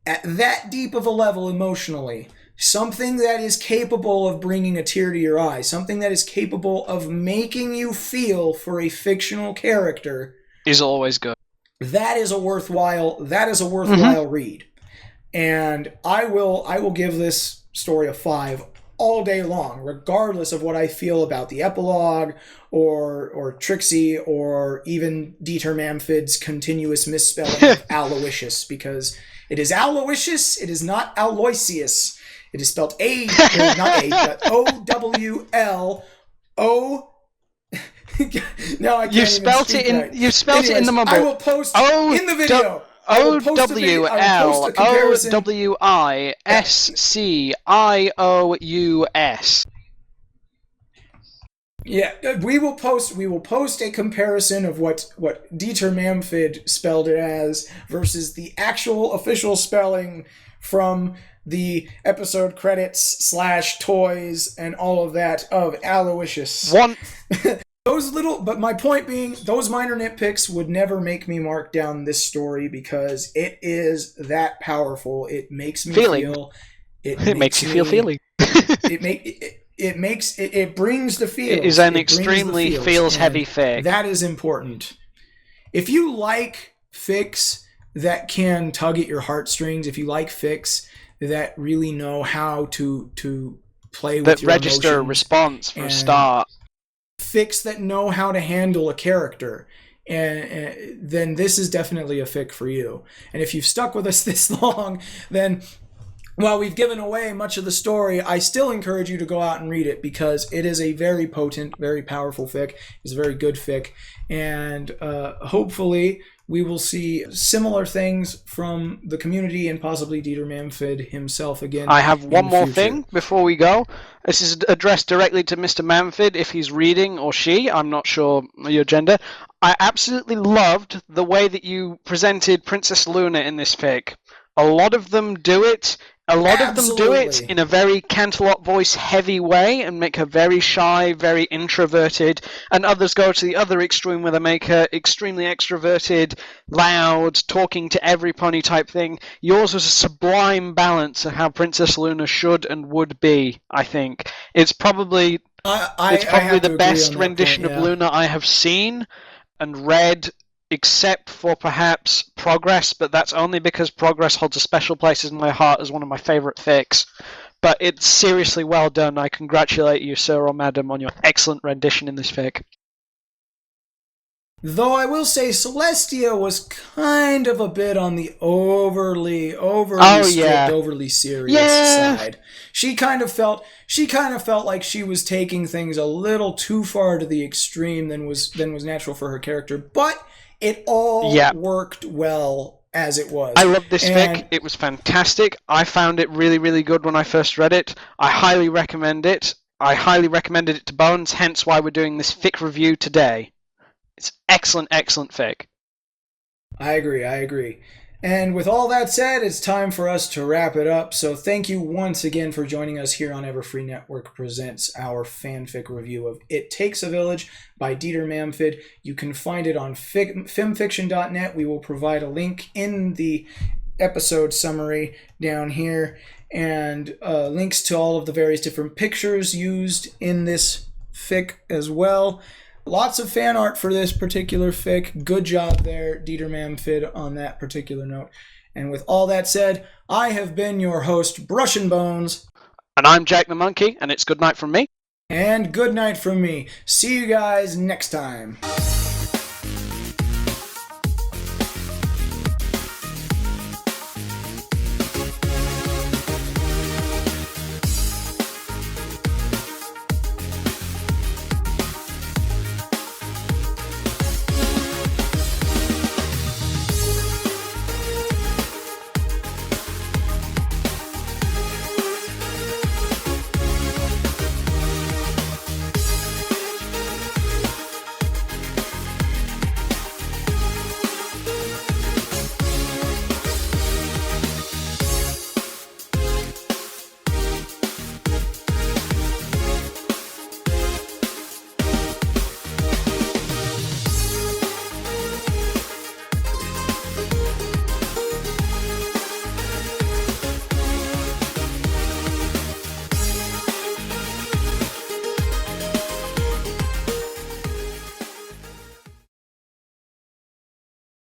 at that deep of a level emotionally, something that is capable of bringing a tear to your eye, something that is capable of making you feel for a fictional character, is always good. That is a worthwhile read. And I will give this story a 5 all day long, regardless of what I feel about the epilogue or Trixie or even Determamfidd's continuous misspelling of Aloysius, because it is Aloysius, it is not Aloysius. It is spelled but O-W-L-O. No, I can't You spelt it in. right. You spelt Anyways, it in the mumble. I will post in the video. O-W-L-O-W-I-S-C-I-O-U-S. Yeah, we will post a comparison of what Determamfidd spelled it as versus the actual official spelling from the episode credits / toys and all of that of Aloysius. But my point being, those minor nitpicks would never make me mark down this story because it is that powerful. It makes me feel. It makes you feel feeling. It brings the feels. It is an extremely feels-heavy fic. That is important. If you like fics that can tug at your heartstrings, if you like fics that really know how to play with your emotions, register a response for a start, fics that know how to handle a character, and then this is definitely a fic for you. And if you've stuck with us this long, then while we've given away much of the story, I still encourage you to go out and read it because it is a very potent, very powerful fic. It's a very good fic, and hopefully we will see similar things from the community and possibly Determamfidd himself again. I have one more thing before we go. This is addressed directly to Mr. Manford if he's reading, or she. I'm not sure your gender. I absolutely loved the way that you presented Princess Luna in this fic. A lot of them do it. A lot of them do it in a very Canterlot voice heavy way and make her very shy, very introverted, and others go to the other extreme where they make her extremely extroverted, loud, talking to every pony type thing. Yours was a sublime balance of how Princess Luna should and would be, I think. It's probably the best rendition of Luna I have seen and read, except for perhaps Progress, but that's only because Progress holds a special place in my heart as one of my favourite fics. But it's seriously well done. I congratulate you, sir or madam, on your excellent rendition in this fic. Though I will say Celestia was kind of a bit on the overly strict, overly serious side. She kind of felt like she was taking things a little too far to the extreme than was natural for her character, but it all worked well as it was. I love this fic. It was fantastic. I found it really, really good when I first read it. I highly recommend it. I highly recommended it to Bones, hence why we're doing this fic review today. It's excellent, excellent fic. I agree. And with all that said, it's time for us to wrap it up. So thank you once again for joining us here on Everfree Network Presents our fanfic review of It Takes a Village by Determamfidd. You can find it on femfiction.net. We will provide a link in the episode summary down here, and links to all of the various different pictures used in this fic as well. Lots of fan art for this particular fic. Good job there, Determamfidd, on that particular note. And with all that said, I have been your host, Brushin Bones. And I'm Jack the Monkey, and it's good night from me. And good night from me. See you guys next time.